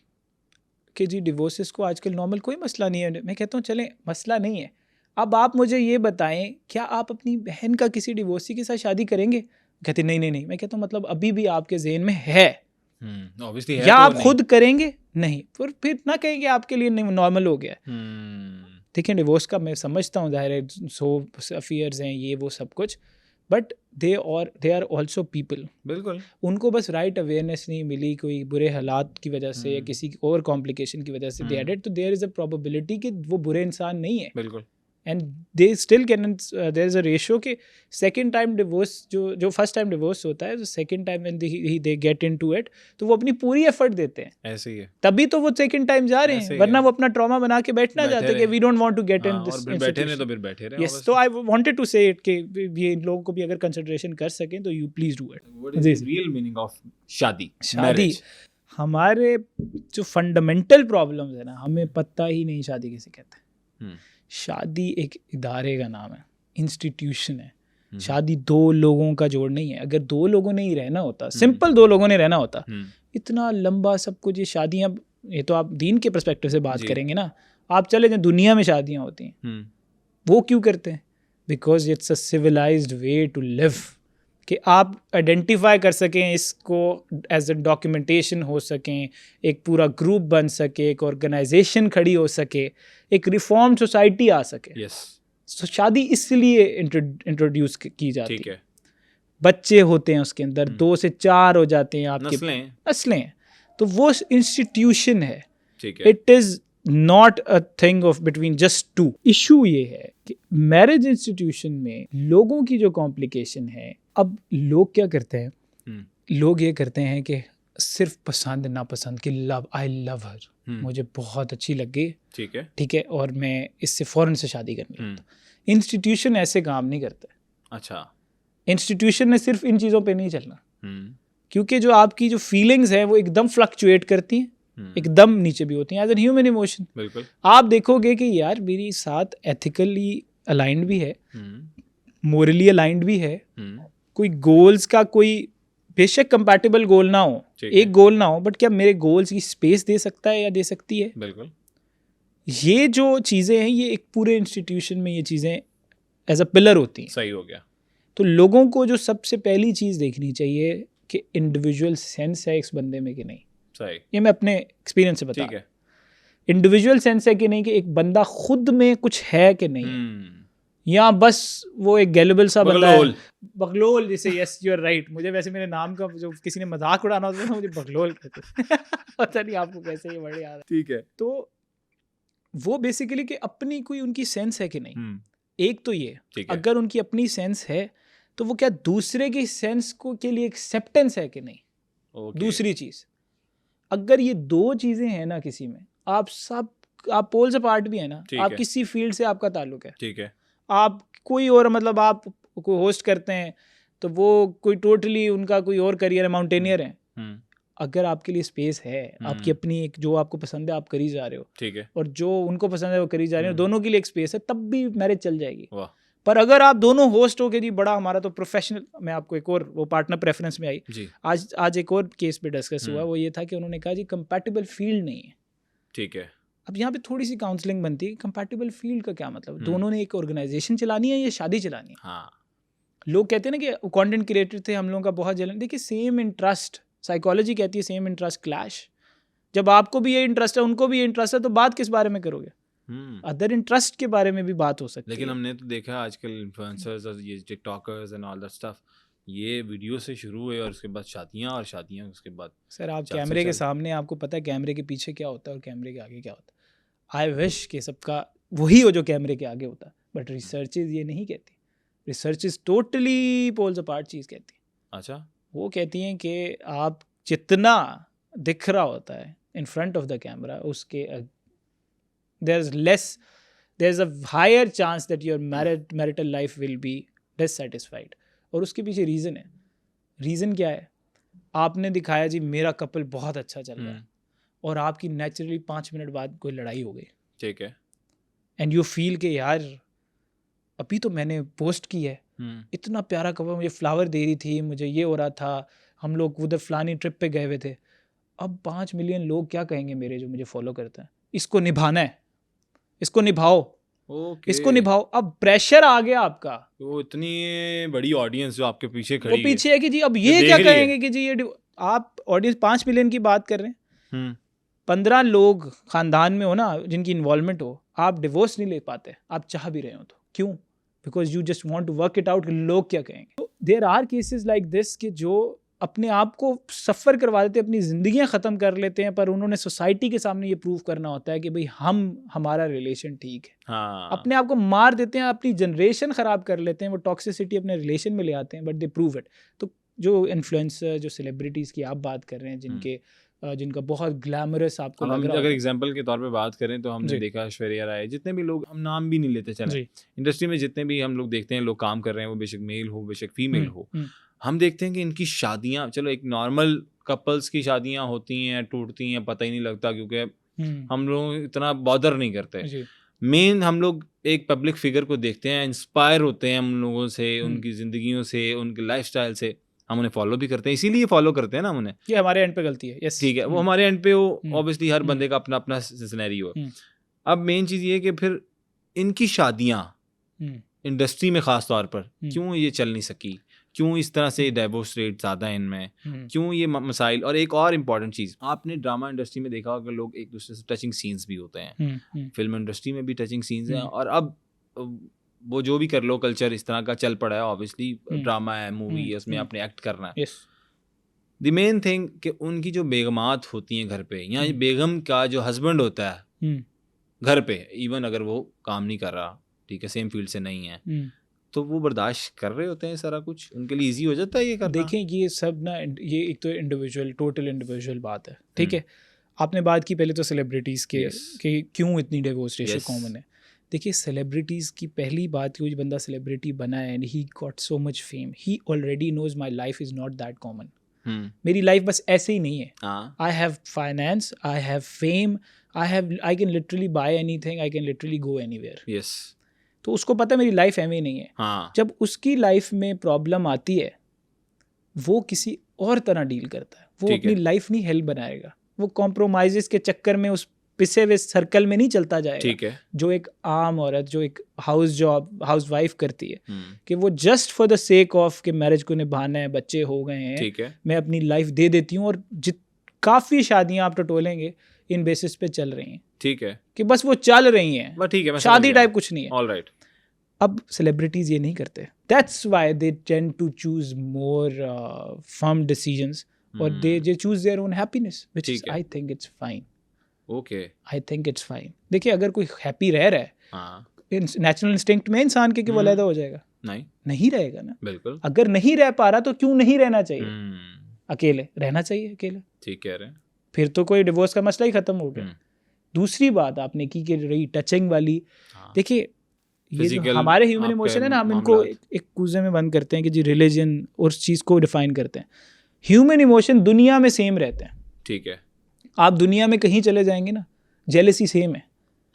कि जी डिवोर्सेस को आजकल नॉर्मल कोई मसला नहीं है. मैं कहता हूँ चलें, मसला नहीं है. अब आप मुझे ये बताएं, क्या आप अपनी बहन का किसी डिवोर्सी के साथ शादी करेंगे? कहते नहीं. मैं कहता हूँ मतलब अभी भी आपके जहन में है, या आप खुद करेंगे? नहीं. फिर ना कहेंगे आपके लिए नॉर्मल हो गया. देखिए डिवोर्स का मैं समझता हूँ, ज़ाहिर है सो अफेयर्स हैं ये वो सब कुछ, but they are also people. बिल्कुल. उनको बस राइट अवेयरनेस नहीं मिली कोई बुरे हालात की वजह से या किसी और कॉम्प्लिकेशन की वजह से दे एडेड, तो देयर इज़ अ प्रोबेबिलिटी कि वो बुरे इंसान नहीं है. बिल्कुल. And they still can, there is a ratio कि सेकेंड टाइम डिवोर्स जो फर्स्ट टाइम डिवोर्स होता है, तो second time when they get into it, तो वो अपनी पूरी एफर्ट देते हैं. ऐसे ही है. तभी तो वो सेकेंड टाइम जा रहे हैं, वरना वो अपना ट्रॉमा बना के बैठना चाहते हैं कि we don't want to get in this. बैठे नहीं तो फिर बैठे रहे. यस, तो I wanted to say it कि ये इन लोगों को भी अगर कंसिडरेशन कर सकें तो you please do it. What is the real meaning of शादी? हमारे जो फंडामेंटल प्रॉब्लम्स है ना, हमें पता ही नहीं शादी किसे कहते हैं. शादी एक इदारे का नाम है, इंस्टीट्यूशन है. शादी दो लोगों का जोड़ नहीं है. अगर दो लोगों ने ही रहना होता, सिंपल दो लोगों ने रहना होता, इतना लंबा सब कुछ ये शादियाँ, ये तो आप दीन के पर्सपेक्टिव से बात करेंगे ना, आप चले जाएं दुनिया में शादियाँ होती हैं, वो क्यों करते हैं? Because it's a civilized way to live, कि आप आइडेंटिफाई कर सकें इसको, एज अ डॉक्यूमेंटेशन हो सकें, एक पूरा ग्रुप बन सके, एक ऑर्गेनाइजेशन खड़ी हो सके, एक रिफॉर्म सोसाइटी आ सके. तो शादी इसलिए इंट्रोड्यूस की जाती है. बच्चे होते हैं उसके अंदर, 2 से 4 हो जाते हैं आपके, नस्लें. तो वो इंस्टीट्यूशन है. It is not a thing of between just two. Issue ये है कि मैरिज इंस्टीट्यूशन में लोगों की जो कॉम्प्लिकेशन है, अब लोग क्या करते हैं, लोग ये करते हैं कि सिर्फ पसंद नापसंद की लव, आई लव हर, मुझे बहुत अच्छी लग गई, ठीक है, और मैं इससे फ़ौरन से शादी करनी. इंस्टीट्यूशन ऐसे काम नहीं करता. अच्छा, इंस्टीट्यूशन ने सिर्फ इन चीज़ों पे नहीं चलना, क्योंकि जो आपकी जो फीलिंग्स है वो एकदम फ्लक्चुएट करती हैं, एकदम नीचे भी होती हैं एज एन ह्यूमन इमोशन. आप देखोगे कि यार मेरी साथ एथिकली अलाइंड भी है, मोरली अलाइंड भी है, कोई गोल्स का कोई बेशक कंपैटिबल गोल ना हो, एक गोल ना हो, बट क्या मेरे गोल्स की स्पेस दे सकता है या दे सकती है? बिल्कुल. ये जो चीज़ें हैं, ये एक पूरे इंस्टीट्यूशन में ये चीज़ें एज अ पिलर होती हैं. सही हो गया. तो लोगों को जो सबसे पहली चीज़ देखनी चाहिए कि इंडिविजुअल सेंस है इस बंदे में कि नहीं. सही. ये मैं अपने एक्सपीरियंस से बता रहा हूं. इंडिविजुअल सेंस है कि नहीं, कि एक बंदा खुद में कुछ है कि नहीं, या बस वो एक गैलेबल सा बंदा है. बगलोल जैसे. Yes, you are right. मुझे वैसे मेरे नाम का जो किसी ने मजाक उड़ाना होता है ना, मुझे बगलोल कहते. पता नहीं आपको कैसे ये वर्ड याद है. ठीक है. तो वो बेसिकली कि अपनी कोई उनकी सेंस है कि नहीं. एक तो ये, अगर उनकी अपनी सेंस है तो वो क्या दूसरे की सेंस को के लिए एक्सेप्टेंस है कि नहीं. दूसरी चीज़, अगर ये 2 चीज़ें हैं ना किसी में, आप पोल्स अपार्ट भी है ना, आप किसी फील्ड से आपका ताल्लुक है, ठीक है, आप कोई और, मतलब आप कोई होस्ट करते हैं तो वो कोई टोटली उनका कोई और करियर है, माउंटेनियर है, अगर आपके लिए स्पेस है, आपकी अपनी एक जो आपको पसंद है आप करी जा रहे हो, ठीक है, और जो उनको पसंद है वो करी जा रहे हो, दोनों के लिए एक स्पेस है, तब भी मैरिज चल जाएगी. पर अगर आप दोनों होस्ट हो के जी बड़ा हमारा तो प्रोफेशनल, मैं आपको एक और वो पार्टनर प्रेफरेंस में आई जी. आज एक और केस पे डिस्कस हुआ, वो ये था कि उन्होंने कहा जी कंपैटिबल फील्ड नहीं है. ठीक है. अब यहाँ पे थोड़ी सी काउंसलिंग बनती है. कंपैटिबल फील्ड का क्या मतलब? दोनों ने एक ऑर्गेनाइजेशन चलानी है या शादी चलानी है? हाँ. लोग कहते हैं ना कि कंटेंट क्रिएटर थे हम लोगों का बहुत जलन. देखिए सेम इंटरेस्ट, साइकोलॉजी कहती है सेम इंटरेस्ट क्लैश. जब आपको भी ये इंटरेस्ट है, उनको भी ये इंटरेस्ट है, तो बात किस बारे में करोगे? अदर इंटरेस्ट के बारे में भी बात हो सकती है. लेकिन हमने तो देखा आजकल इन्फ्लुएंसर्स और ये TikTokers and all that stuff, ये वीडियो से शुरू हुए और उसके बाद शादियां उसके बाद. सर आप कैमरे के सामने, आपको पता है कैमरे के पीछे क्या होता है और कैमरे के आगे क्या होता है. आई विश कि सबका वही हो जो कैमरे के आगे होता, बट रिसर्चेज ये नहीं कहती. Research is totally poles apart चीज़ कहती है। अच्छा, वो कहती हैं कि आप जितना दिख रहा होता है in front of the camera, उसके there is a higher chance that your marital life will be dissatisfied. और उसके पीछे रीज़न है। रीज़न क्या है? आपने दिखाया जी मेरा कपल बहुत अच्छा चल रहा है, और आपकी नेचुरली 5 मिनट बाद कोई लड़ाई हो गई, ठीक है, एंड यू फील कि यार अभी तो मैंने पोस्ट की है, इतना प्यारा कपल, मुझे फ्लावर दे रही थी, मुझे ये हो रहा था, हम लोग उधर फलानी ट्रिप पे गए हुए थे, अब 5 मिलियन लोग क्या कहेंगे मेरे जो मुझे फॉलो करते हैं। इसको निभाना है, इसको निभाओ, इसको निभाओ। अब प्रेशर आ गया आपका, तो इतनी बड़ी ऑडियंस जो आपके पीछे खड़ी वो पीछे है कि जी अब ये क्या कहेंगे कि जी ये आप ऑडियंस 5 मिलियन की बात कर रहे हैं, 15 लोग खानदान में हो ना जिनकी इन्वॉल्वमेंट हो, आप डिवोर्स नहीं ले पाते, आप चाह भी रहे हो तो। क्यों? Because you just want to work it out, लोग क्या कहेंगे। तो there are cases like this कि जो अपने आप को सफ़र करवा देते हैं, अपनी ज़िंदगियां ख़त्म कर लेते हैं, पर उन्होंने सोसाइटी के सामने ये प्रूव करना होता है कि भाई हमारा रिलेशन ठीक है। हाँ, अपने आप को मार देते हैं, अपनी जनरेशन ख़राब कर लेते हैं, वो टॉक्सिसिटी अपने रिलेशन में ले आते हैं, बट दे प्रूव इट। तो जो इन्फ्लुएंसर, जो सेलिब्रिटीज़ की आप बात कर रहे हैं, जिनका बहुत ग्लैमरस आपको लग रहा है, अगर एग्जांपल के तौर पे बात करें तो हमने देखा ऐश्वर्या राय, जितने भी लोग, हम नाम भी नहीं लेते, चले इंडस्ट्री में जितने भी हम लोग देखते हैं लोग काम कर रहे हैं, वो बेशक मेल हो बेशक फीमेल हो, हम देखते हैं कि इनकी शादियां, चलो एक नॉर्मल कपल्स की शादियां होती हैं, टूटती हैं, पता ही नहीं लगता, क्योंकि हम लोग इतना बॉदर नहीं करते। मेन हम लोग एक पब्लिक फिगर को देखते हैं, इंस्पायर होते हैं हम लोगों से, उनकी ज़िंदगियों से, उनके लाइफस्टाइल से, हम उन्हें फॉलो भी करते हैं, इसीलिए फॉलो करते हैं ना हम उन्हें। ये हमारे एंड पे गलती है, यस ठीक है, वो हमारे एंड पे हो, ऑब्वियसली हर बंदे का अपना अपना सिनेरियो है। अब मेन चीज़ ये है कि फिर इनकी शादियाँ इंडस्ट्री में ख़ास तौर पर क्यों ये चल नहीं सकी, क्यों इस तरह से डाइवोर्स रेट ज़्यादा है इनमें, क्यों ये मसाइल। और एक और इम्पॉर्टेंट चीज़, आपने ड्रामा इंडस्ट्री में देखा होगा लोग एक दूसरे से टचिंग सीन्स भी होते हैं, फिल्म इंडस्ट्री में भी टचिंग सीन्स हैं, और अब वो जो भी कर लो, कल्चर इस तरह का चल पड़ा है, ऑब्वियसली ड्रामा है, मूवी है, उसमें आपने एक्ट करना है। द मेन थिंग कि उनकी जो बेगमात होती हैं घर पे, या बेगम का जो हस्बैंड होता है घर पे, इवन अगर वो काम नहीं कर रहा, ठीक है, सेम फील्ड से नहीं है, तो वो बर्दाश्त कर रहे होते हैं सारा कुछ, उनके लिए इजी हो जाता है ये करना। देखें, ये सब ना, ये एक तो इंडिविजुअल, टोटल इंडिविजुअल बात है, ठीक है। आपने बात की पहले तो सेलिब्रिटीज़ के कि क्यों इतनी डिवोर्स रेशियो कॉमन है। देखिए, सेलिब्रिटीज़ की पहली बात, कोई बंदा सेलिब्रिटी बना है and he got so much fame, he already knows my life is not that common. मेरी लाइफ बस ऐसे ही नहीं है। I have finance, I have fame, I can literally buy anything, I can literally go anywhere. तो उसको पता है मेरी लाइफ ऐਵੇਂ नहीं है। जब उसकी लाइफ में प्रॉब्लम आती है, वो किसी और तरह डील करता है, वो अपनी लाइफ नहीं हेल्प बनाएगा, वो कॉम्प्रोमाइज़ के चक्कर में उस पिसे हुए सर्कल में नहीं चलता जाएगा, ठीक है, जो एक आम औरत, जो एक हाउस वाइफ करती है, कि वो just for the sake of कि मैरिज को निभाना है, बच्चे हो गए हैं, ठीक है, मैं अपनी लाइफ दे देती हूँ। और काफ़ी शादियाँ आप टटोलेंगे इन बेसिस पे चल रही हैं, ठीक है, कि बस वो चल रही हैं, ठीक है, शादी टाइप कुछ नहीं है। ऑलराइट। अब सेलिब्रिटीज़ ये नहीं करते, that's why they tend to choose more firm decisions, और they choose their own happiness, which is I think it's fine. Okay, I think it's fine. देखिए, अगर कोई हैप्पी रह रहा है, नेचुरल इंस्टिंक्ट में इंसान के वो अलग हो जाएगा? नहीं रहेगा ना, बिल्कुल। अगर नहीं रह पा रहा तो क्यों नहीं रहना चाहिए? अकेले रहना चाहिए, अकेले, ठीक कह रहे हैं, फिर तो कोई डिवोर्स का मसला ही खत्म हो गया। दूसरी बात आपने की कि रही टचिंग वाली, देखिए ये जो हमारे ह्यूमन इमोशन है ना, हम इनको एक कूजे में बंद करते हैं कि जी रिलीजन और उस चीज़ को डिफाइन करते हैं। ह्यूमन इमोशन दुनिया में सेम रहते हैं, ठीक है। आप दुनिया में कहीं चले जाएंगे ना, जेलसी सेम है।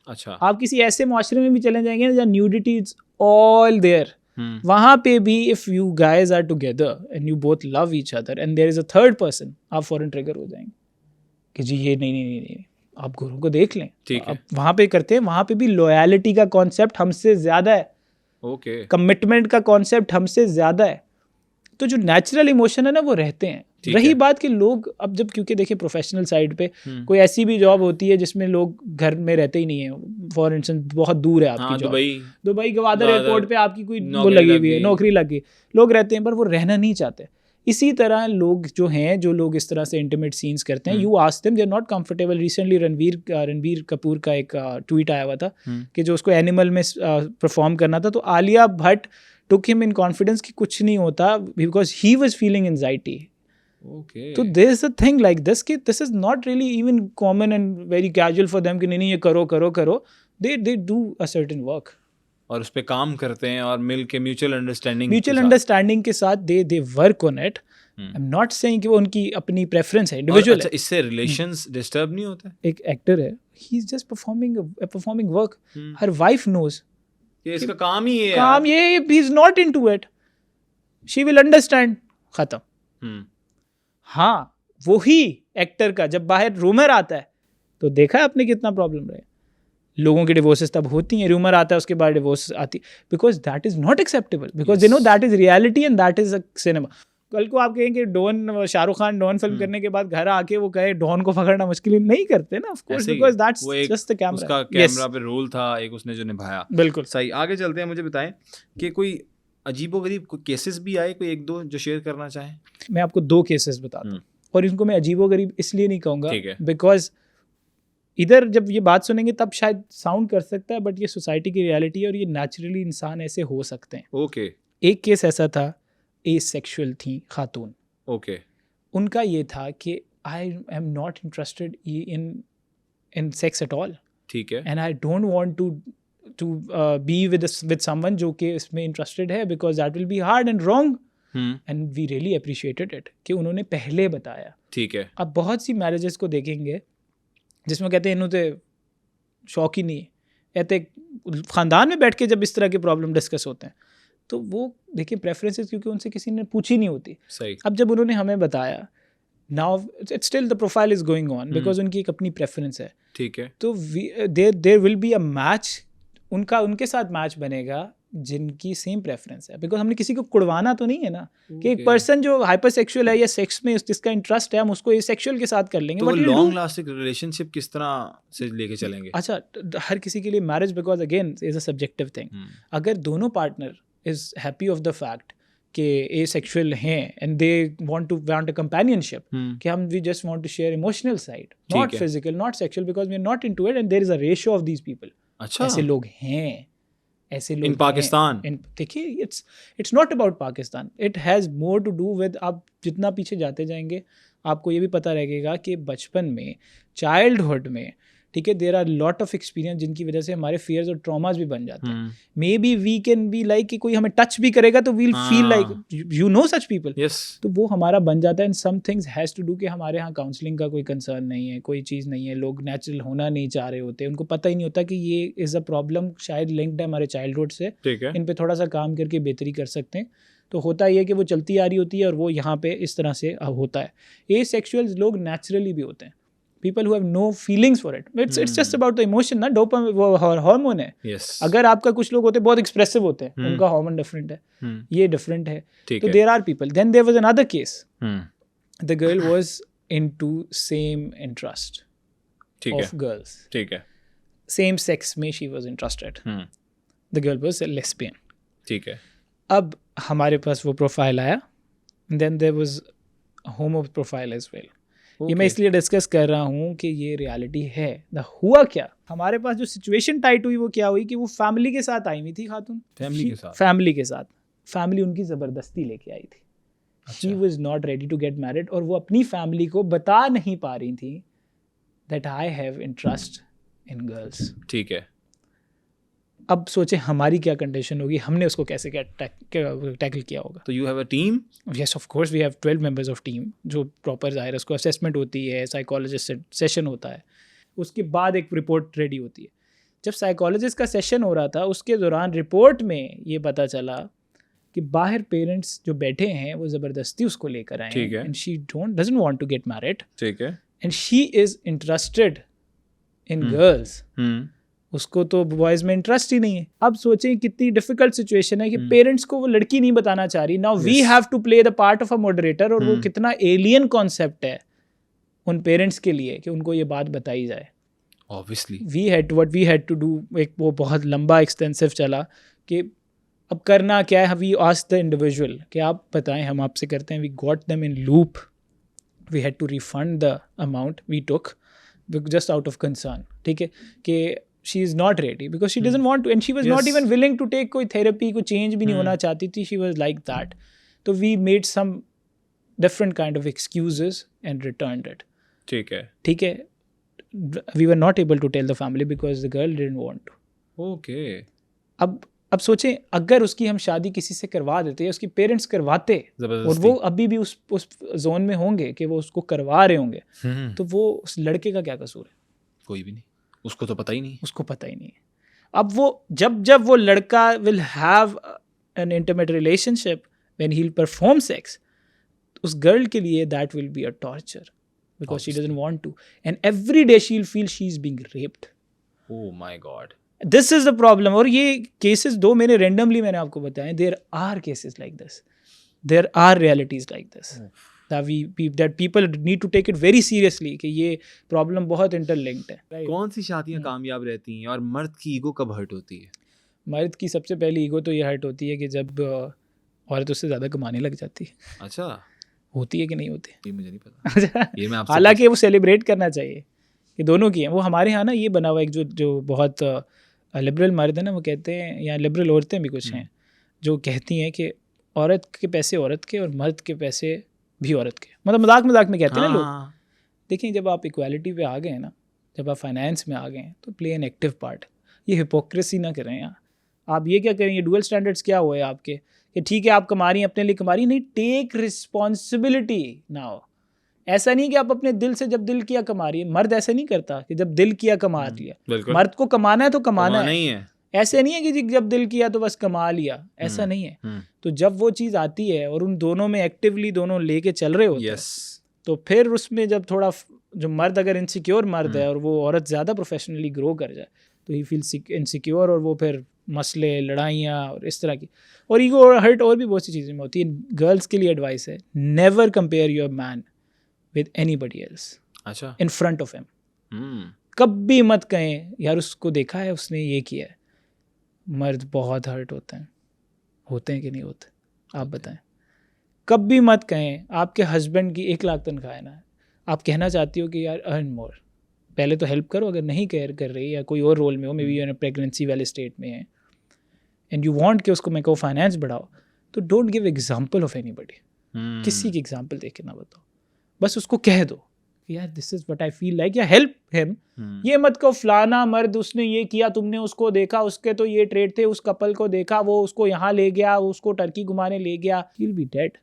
अच्छा, आप किसी ऐसे माशरे में भी चले जाएंगे ना जहाँ न्यूडिटी इज ऑल देयर, वहाँ पे भी if you guys are together and you both love each other and there is a third person, आप फौरन ट्रिगर हो जाएंगे कि जी ये नहीं, आप गुरु को देख लें, ठीक है। वहाँ पे करते हैं, वहाँ पे भी लॉयलिटी का कॉन्सेप्ट हमसे ज़्यादा है, ओके, कमिटमेंट का कॉन्सेप्ट हमसे ज़्यादा है। तो जो नेचुरल इमोशन है ना, वो रहते हैं। रही बात कि लोग अब जब, क्योंकि देखिए प्रोफेशनल साइड पे कोई ऐसी भी जॉब होती है जिसमें लोग घर में रहते ही नहीं है, फॉर इंस्टेंस बहुत दूर है आपकी जॉब, दुबई गवादर एयरपोर्ट पे आपकी कोई वो लगी हुई है, नौकरी लगी, लोग रहते हैं पर वो रहना नहीं चाहते। इसी तरह लोग जो हैं, जो लोग इस तरह से इंटीमेट सीन्स करते हैं, you ask them, they are not comfortable. Recently Ranbir Kapoor का एक ट्वीट आया हुआ था कि जो उसको एनिमल में परफॉर्म करना था, तो Alia Bhatt took him in confidence कि कुछ नहीं होता because he was feeling anxiety. Okay. So there is a thing like this कि this is not really even common and very casual for them कि नहीं ये करो. They do a certain work. और उस पे काम करते हैं और मिल के म्यूचुअल अंडरस्टैंडिंग के साथ they work on it. I'm not saying कि वो उनकी अपनी प्रेफरेंस है, इंडिविजुअल है. अच्छा, इससे रिलेशंस डिस्टर्ब नहीं होते? एक एक्टर है, he is just performing work. Her wife knows कि इसका काम ही ये काम ये, he is not into it. She will understand. खत्म. हाँ, वही एक्टर का जब बाहर रूमर आता है तो देखा है आपने कितना प्रॉब्लम रहे. लोगों की डिवोर्सेस तब होती हैं, रूमर आता है उसके बाद डिवोर्स आती, because that is not acceptable, because they know that is reality and that is a cinema. कल को आप कहेंगे डॉन, शाहरुख खान डॉन फिल्म करने के बाद घर आके वो कहे डॉन को पकड़ना मुश्किल नहीं करते ना, of course, because that's just the camera. उसका कैमरा पे रोल था एक, उसने जो निभाया. बिल्कुल सही. आगे चलते हैं. मुझे बताएं कि कोई अजीबोगरीब कोई केसेस भी आए, कोई एक दो जो शेयर करना चाहें? मैं आपको 2 केसेस बताता हूँ, और इनको मैं अजीबोगरीब इसलिए नहीं कहूँगा बिकॉज इधर जब ये बात सुनेंगे तब शायद साउंड कर सकता है, बट ये सोसाइटी की रियलिटी है और ये नेचुरली इंसान ऐसे हो सकते हैं. ओके. एक केस ऐसा था, एसेक्सुअल थी खातून. ओके. उनका ये था कि I am not interested in sex at all. ठीक है. And I don't want to be with someone जो कि इसमें इंटरेस्टेड है, because that will be hard and wrong. And we really appreciated it कि उन्होंने पहले बताया. ठीक है. अब बहुत सी मैरिजेस को देखेंगे जिसमें कहते हैं इन्हों तो शौक ही नहीं है, कहते ख़ानदान में बैठ के जब इस तरह के प्रॉब्लम डिस्कस होते हैं तो वो देखिए प्रेफरेंसेस क्योंकि उनसे किसी ने पूछी नहीं होती. सही. अब जब उन्होंने हमें बताया, now it's still the profile is going on because उनकी एक अपनी प्रेफरेंस है. ठीक है. तो there will be a match, उनके साथ मैच बनेगा जिनकी सेम प्रेफरेंस है, बिकॉज हमने किसी को कुड़वाना तो नहीं है ना कि एक पर्सन जो हाइपर सेक्सुअल है या सेक्स में जिसका इंटरेस्ट है हम उसको ये सेक्सुअल के साथ कर लेंगे. तो लॉन्ग लास्टिंग रिलेशनशिप किस तरह से लेके चलेंगे? अच्छा, हर किसी के लिए marriage because again is a subjective thing. अगर दोनों partner is happy of the fact कि ए सेक्सुअल हैं and they want a companionship, कि हम we just want to share emotional side, not physical, not sexual, because we are not into it and there is a ratio of these people. अच्छा, ऐसे लोग हैं, ऐसे लोग इन पाकिस्तान. देखिए it's not about Pakistan, it has more to do with, आप जितना पीछे जाते जाएंगे आपको ये भी पता रहेगा कि बचपन में, चाइल्डहुड में, ठीक है, there are lot of experience जिनकी वजह से हमारे फियर्स और ट्रॉमास भी बन जाते हैं. Maybe we can be like कि कोई हमें टच भी करेगा तो we'll feel like you know such people. तो वो हमारा बन जाता है. And some things has to do कि हमारे यहाँ काउंसलिंग का कोई कंसर्न नहीं है, कोई चीज़ नहीं है, लोग नेचुरल होना नहीं चाह रहे होते, उनको पता ही नहीं होता कि ये इज़ अ प्रॉब्लम शायद लिंक्ड है हमारे चाइल्डहुड से. इन पर थोड़ा सा काम करके बेहतरी कर सकते हैं. तो होता ये कि वो चलती आ रही होती है और वो यहाँ पे इस तरह से होता है. ए सेक्सुअल्स लोग नेचुरली भी होते हैं, people who have no feelings for it. It's just about the emotion ना, डोपामाइन वो हार्मोन है. अगर आपका कुछ लोग होते हैं बहुत एक्सप्रेसिव होते हैं, उनका हार्मोन डिफरेंट है, ये डिफरेंट है. तो there are people. Then there was another case, the girl was into same interest of girls. ठीक है. सेम सेक्स में she was interested. The girl was lesbian. ठीक है. अब हमारे पास वो प्रोफाइल आया, then there was homo profile as well. ये मैं इसलिए डिस्कस कर रहा हूँ कि ये रियलिटी है. हुआ क्या, हमारे पास जो सिचुएशन टाइट हुई वो क्या हुई कि वो फैमिली के साथ आई हुई थी खातून. फैमिली के साथ फैमिली उनकी ज़बरदस्ती लेके आई थी. She was not ready to get married और वो अपनी फैमिली को बता नहीं पा रही थी that I have interest in girls. ठीक है. अब सोचे हमारी क्या कंडीशन होगी, हमने उसको कैसे टैकल किया होगा. तो you have a team? Yes of course, we have 12 members of team जो प्रॉपर ज़ाहिर है उसको असेसमेंट होती है, साइकोलॉजिस्ट सेशन होता है, उसके बाद एक रिपोर्ट रेडी होती है. जब साइकोलॉजिस्ट का सेशन हो रहा था उसके दौरान रिपोर्ट में ये पता चला कि बाहर पेरेंट्स जो बैठे हैं वो ज़बरदस्ती उसको लेकर आए हैं. And she doesn't want to get married. ठीक है. And she is interested in girls. उसको तो बॉयज़ में इंटरेस्ट ही नहीं है. अब सोचें कितनी डिफिकल्ट सिचुएशन है कि पेरेंट्स को वो लड़की नहीं बताना चाह रही. Now we have to play the part of a moderator. और वो कितना एलियन कॉन्सेप्ट है उन पेरेंट्स के लिए कि उनको ये बात बताई जाए. Obviously we had to do, एक वो बहुत लंबा एक्सटेंसिव चला कि अब करना क्या है. वी आस्क्ड द इंडिविजुअल कि आप बताएं, हम आपसे करते हैं. We got them in loop. We had to refund the amount we took just out of concern. ठीक है कि she is not ready because she doesn't want to, and she was not even willing to take कोई therapy, कोई change भी नहीं होना चाहती थी. She was like that. So we made some different kind of excuses and returned it. ठीक है. We were not able to tell the family because the girl didn't want to. Okay. अब सोचें, अगर उसकी हम शादी किसी से करवा देते या उसके पेरेंट्स करवाते और वो अभी भी उस जोन में होंगे कि वो उसको करवा रहे होंगे, तो वो उस लड़के का क्या कसूर है? कोई भी नहीं, उसको तो पता ही नहीं. उसको पता ही नहीं है. अब वो जब वो लड़का will have an intimate relationship when he'll perform sex, उस गर्ल के लिए that will be a torture because she doesn't want to, and every day she'll feel she's being raped. Oh my God. This is the problem. और ये केसेस दो मैंने randomly मैंने आपको बताए. There are cases like this. There are realities like this. That people need to take it very seriously कि ये प्रॉब्लम बहुत इंटरलिंक्ड है. कौन सी शादियां कामयाब रहती हैं और मर्द की ईगो कब हर्ट होती है? मर्द की सबसे पहली ईगो तो ये हर्ट होती है कि जब औरत उससे ज़्यादा कमाने लग जाती है. अच्छा, होती है कि नहीं होती? ये मुझे नहीं पता. ये मैं आपसे हालांकि वो सेलिब्रेट करना चाहिए कि दोनों की हैं. वो हमारे यहाँ ना ये बना हुआ एक जो बहुत लिबरल मर्द है ना, वो कहते हैं, या लिबरल औरतें भी कुछ हैं जो कहती हैं कि औरत के पैसे औरत के और मर्द के पैसे भी औरत के. मतलब मजाक में कहते हैं ना लोग. देखिए, जब आप इक्वालिटी पे आ गए हैं ना, जब आप फाइनेंस में आ गए हैं, तो प्ले एन एक्टिव पार्ट. ये हिपोक्रेसी ना करें यार. आप ये क्या करें, ये डुअल स्टैंडर्ड्स क्या हुए आपके कि ठीक है आप कमा रही हैं, अपने लिए कमा रही नहीं. Take responsibility now. ऐसा नहीं कि आप अपने दिल से जब दिल किया कमा रही है. मर्द ऐसे नहीं करता कि जब दिल किया कमा लिया. मर्द को कमाना है तो कमाना है. ऐसे नहीं है कि जब दिल किया तो बस कमा लिया. ऐसा नहीं है. तो जब वो चीज़ आती है और उन दोनों में एक्टिवली दोनों लेके चल रहे होते हैं, तो फिर उसमें जब थोड़ा जो मर्द अगर इनसिक्योर मर्द है और वो औरत ज़्यादा प्रोफेशनली ग्रो कर जाए तो ही फील इनसिक्योर, और वो फिर मसले, लड़ाइयाँ और इस तरह की, और ईगो और हर्ट और भी बहुत सी चीज़ें में होती है. गर्ल्स के लिए एडवाइस है, never compare your man with anybody else. अच्छा. In front of him. कभी मत कहें यार उसको देखा है, उसने ये किया है. मर्द बहुत हर्ट होते हैं कि नहीं होते? आप बताएं. कभी मत कहें आपके हस्बैंड की 1 लाख तनख्वाह है ना, आप कहना चाहती हो कि यार अर्न मोर. पहले तो हेल्प करो. अगर नहीं केयर कर रही या कोई और रोल में हो, मे बी प्रेगनेंसी वाले स्टेट में है, एंड यू वांट कि उसको मैं कहूँ फाइनेंस बढ़ाओ, तो don't give example of anybody. किसी की एग्जाम्पल देख के ना बताओ. बस उसको कह दो यार this is what I feel like, या हेल्प हिम. ये मत कहो फलाना मर्द उसने ये किया, तुमने उसको देखा, उसके तो ये ट्रेड थे, उस कपल को देखा, वो उसको यहाँ ले गया, उसको टर्की घुमाने ले गया. ही विल बी डेड.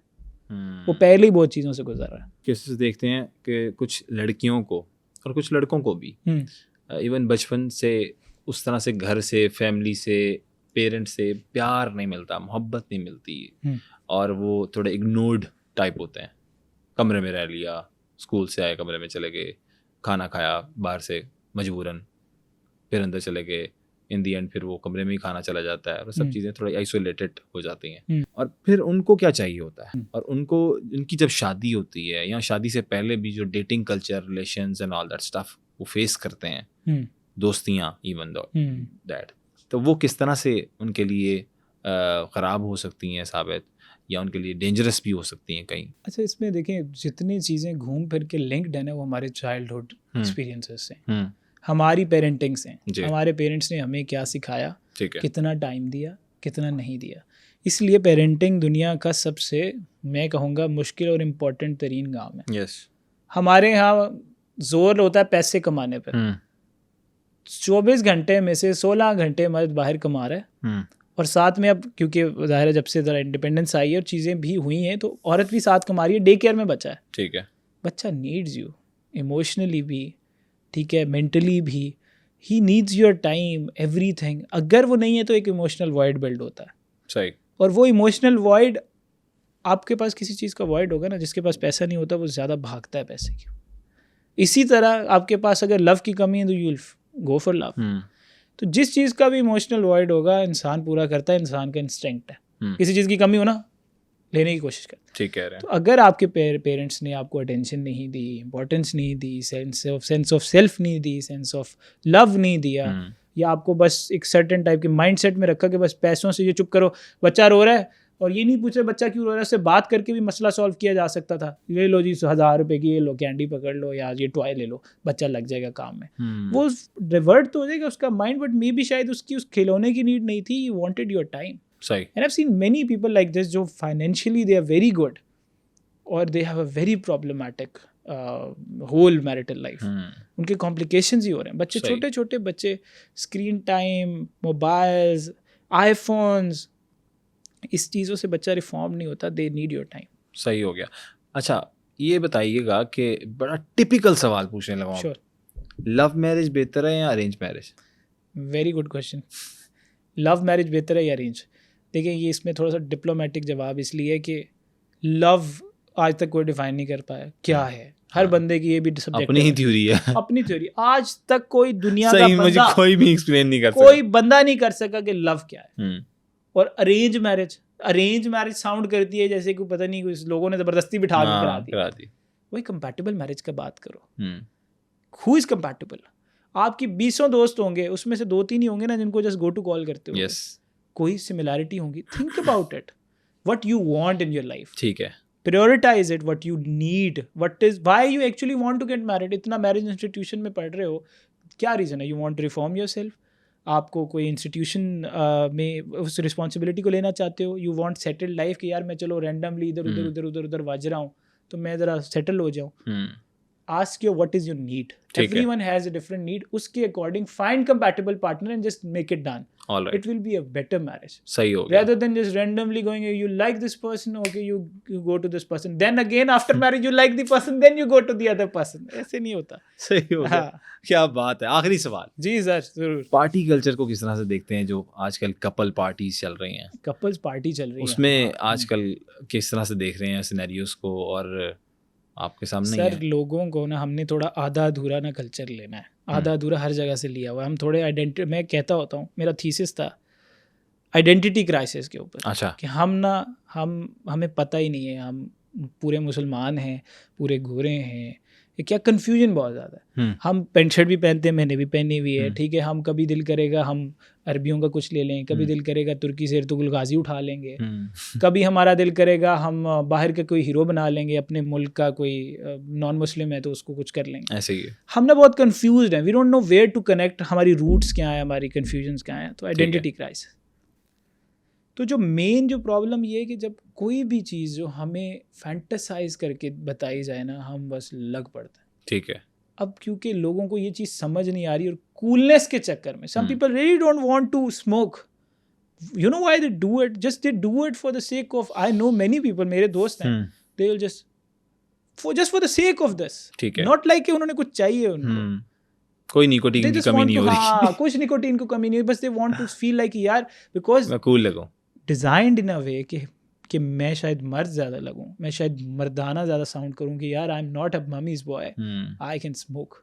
वो पहले ही बहुत चीज़ों से गुजर रहा है. केसेस देखते हैं कि कुछ लड़कियों को और कुछ लड़कों को भी इवन बचपन से उस तरह से घर से, फैमिली से, पेरेंट्स से प्यार नहीं मिलता, मोहब्बत नहीं मिलती, और वो थोड़े इग्नोर्ड टाइप होते हैं. कमरे में रह लिया, स्कूल से आए कमरे में चले गए, खाना खाया बाहर से मजबूरन, फिर अंदर चले गए, इन दी एंड फिर वो कमरे में ही खाना चला जाता है, और सब चीज़ें थोड़ी आइसोलेटेड हो जाती हैं. और फिर उनको क्या चाहिए होता है, और उनको उनकी जब शादी होती है या शादी से पहले भी जो dating culture, relations and all that stuff वो फेस करते हैं, दोस्तियाँ इवन दैट, तो वो किस तरह से उनके लिए ख़राब हो सकती हैं साबित, या उनके लिए डेंजरस भी हो सकती हैं कहीं. अच्छा, इसमें देखें जितनी चीज़ें घूम फिर के लिंक्ड है ना, वो हमारे चाइल्डहुड एक्सपीरियंसेस से, हमारी पेरेंटिंग से. हमारे पेरेंट्स ने हमें क्या सिखाया, कितना टाइम दिया, कितना नहीं दिया. इसलिए पेरेंटिंग दुनिया का सबसे, मैं कहूँगा, मुश्किल और इम्पोर्टेंट तरीन काम है. हमारे यहाँ जोर होता है पैसे कमाने पर. 24 घंटे में से 16 घंटे मर्द बाहर कमा रहा है, और साथ में अब क्योंकि ज़ाहिर है जब से ज़रा इंडिपेंडेंस आई है और चीज़ें भी हुई हैं, तो औरत भी साथ कमा रही है. डे केयर में बच्चा है. ठीक है. बच्चा नीड्स यू इमोशनली भी, ठीक है, मेंटली भी. He needs your time, everything. अगर वो नहीं है तो एक इमोशनल वॉइड बिल्ड होता है. सही. और वो इमोशनल वॉइड, आपके पास किसी चीज़ का वॉइड होगा ना, जिसके पास पैसा नहीं होता वो ज़्यादा भागता है पैसे की. इसी तरह आपके पास अगर लव की कमी है तो you will go for love. तो जिस चीज़ का भी इमोशनल वॉइड होगा इंसान पूरा करता है. इंसान का इंस्टिंक्ट है. किसी चीज़ की कमी हो ना, लेने की कोशिश करता है. ठीक कह रहे हैं. तो अगर आपके पेरेंट्स ने आपको अटेंशन नहीं दी, इंपॉर्टेंस नहीं दी, सेंस ऑफ सेल्फ नहीं दी, सेंस ऑफ लव नहीं दिया, या आपको बस एक सर्टेन टाइप के माइंडसेट में रखा कि बस पैसों से ये चुप करो, बच्चा रो रहा है और ये नहीं पूछ रहे बच्चा क्यों रो रहा है, उससे बात करके भी मसला सॉल्व किया जा सकता था। ले लो जी 1000 रुपए की, ये लो कैंडी पकड़ लो या ये टॉय ले लो, बच्चा लग जाएगा काम में। वो रिवर्ट तो हो जाएगा उसका माइंड, बट मे बी शायद उसकी उस खिलौने की नीड नहीं थी, ही वांटेड योर टाइम। सही। And I have seen many people like this जो financially they are very good और they have a very problematic whole marital life. उनके कॉम्प्लिकेशंस ही हो रहे हैं। बच्चे छोटे छोटे बच्चे, स्क्रीन टाइम, मोबाइल्स, आईफोन्स, इस चीज़ों से बच्चा रिफॉर्म नहीं होता। They need your time. सही हो गया। अच्छा ये बताइएगा कि बड़ा टिपिकल सवाल पूछने लगा हूं। श्योर। लव मैरिज बेहतर है या arrange marriage? Very good question. Love marriage बेहतर है या अरेंज? देखिए ये इसमें थोड़ा सा डिप्लोमेटिक जवाब इसलिए है कि लव आज तक कोई डिफाइन नहीं कर पाया क्या है। हर बंदे की ये भी सब्जेक्ट अपनी ही थ्योरी है। अपनी थ्योरी। आज तक कोई दुनिया सही, का मुझे बंदा, कोई भी एक्सप्लेन नहीं कर सकता, कोई बंदा नहीं कर सका कि लव क्या है। और अरेंज मैरिज साउंड करती है जैसे कोई पता नहीं, कुछ लोगों ने जबरदस्ती बिठा के करा दी। वही कंपैटिबल मैरिज का बात करो। Who is compatible? आपकी 20 दोस्त होंगे, उसमें से 2-3 ही होंगे ना जिनको जस्ट गो टू कॉल करते हो। कोई सिमिलैरिटी होंगी। Think about it, what you want in your life. ठीक है। Prioritize it, what you need, why you actually want to get married. इतना मैरिज इंस्टीट्यूशन में पढ़ रहे हो, क्या रीज़न है? You want to reform yourself, आपको कोई इंस्टीट्यूशन में उस रिस्पॉन्सिबिलिटी को लेना चाहते हो। यू वांट सेटल्ड लाइफ कि यार मैं चलो रैंडमली इधर उधर वज रहा हूँ तो मैं ज़रा सेटल हो जाऊँ। Ask your what is your need. Everyone has a different need. उसके according find compatible partner and just make it done. All right. It will be a better marriage. सही हो गया। Rather than just randomly going, you like this person, okay, you go to this person. Then again after marriage you like the person, then you go to the other person. ऐसे नहीं होता। सही हो गया। क्या बात है। आखिरी सवाल। जी सर जरूर। पार्टी कल्चर को किस तरह से देखते हैं जो आजकल कपल पार्टीज चल रही हैं? कपल्स पार्टी चल रही है उसमें आजकल किस तरह से देख रहे हैं सिनेरियोस को? और आपके सामने सर लोगों को ना हमने थोड़ा आधा अधूरा ना कल्चर लेना है। आधा अधूरा हर जगह से लिया हुआ है। हम थोड़े आइडेंटिटी, मैं कहता होता हूँ, मेरा थीसिस था आइडेंटिटी क्राइसिस के ऊपर। अच्छा। कि हमें पता ही नहीं है हम पूरे मुसलमान हैं, पूरे गोरे हैं, ये क्या कन्फ्यूजन बहुत ज़्यादा है। हम पेंट शर्ट भी पहनते हैं, मैंने भी पहनी हुई है, ठीक है। हम कभी दिल करेगा हम अरबियों का कुछ ले लें, कभी दिल करेगा तुर्की से इर्तुगरुल गाजी उठा लेंगे, कभी हमारा दिल करेगा हम बाहर का कोई हीरो बना लेंगे, अपने मुल्क का कोई नॉन मुस्लिम है तो उसको कुछ कर लेंगे। ऐसे ही हम ना बहुत कन्फ्यूज्ड हैं। We don't know where to connect. हमारी रूट्स क्या है, हमारी कन्फ्यूजन्स क्या हैं। तो आइडेंटिटी क्राइसिस। तो जो मेन जो प्रॉब्लम ये है कि जब कोई भी चीज़ जो हमें फैंटेसाइज करके बताई जाए ना, हम बस लग पड़ते हैं। ठीक है। अब क्योंकि लोगों को ये चीज़ समझ नहीं आ रही और कूलनेस के चक्कर में some people really don't want to smoke. You know why they do it? Just they do it for the sake of, I know many people, मेरे दोस्त हैं, they will just for the sake of this. ठीक है। नॉट लाइक कि उन्होंने कुछ चाहिए उनको, कोई निकोटीन की कमी नहीं हो रही। हाँ, कुछ निकोटीन को कमी नहीं है, बस they want to feel like यार बिकॉज मैं कूल लगूं, डिजाइंड इन अ वे कि मैं शायद मर्द ज़्यादा लगूं, मैं शायद मर्दाना ज़्यादा साउंड करूं कि यार आई am not a mummies boy, I can smoke.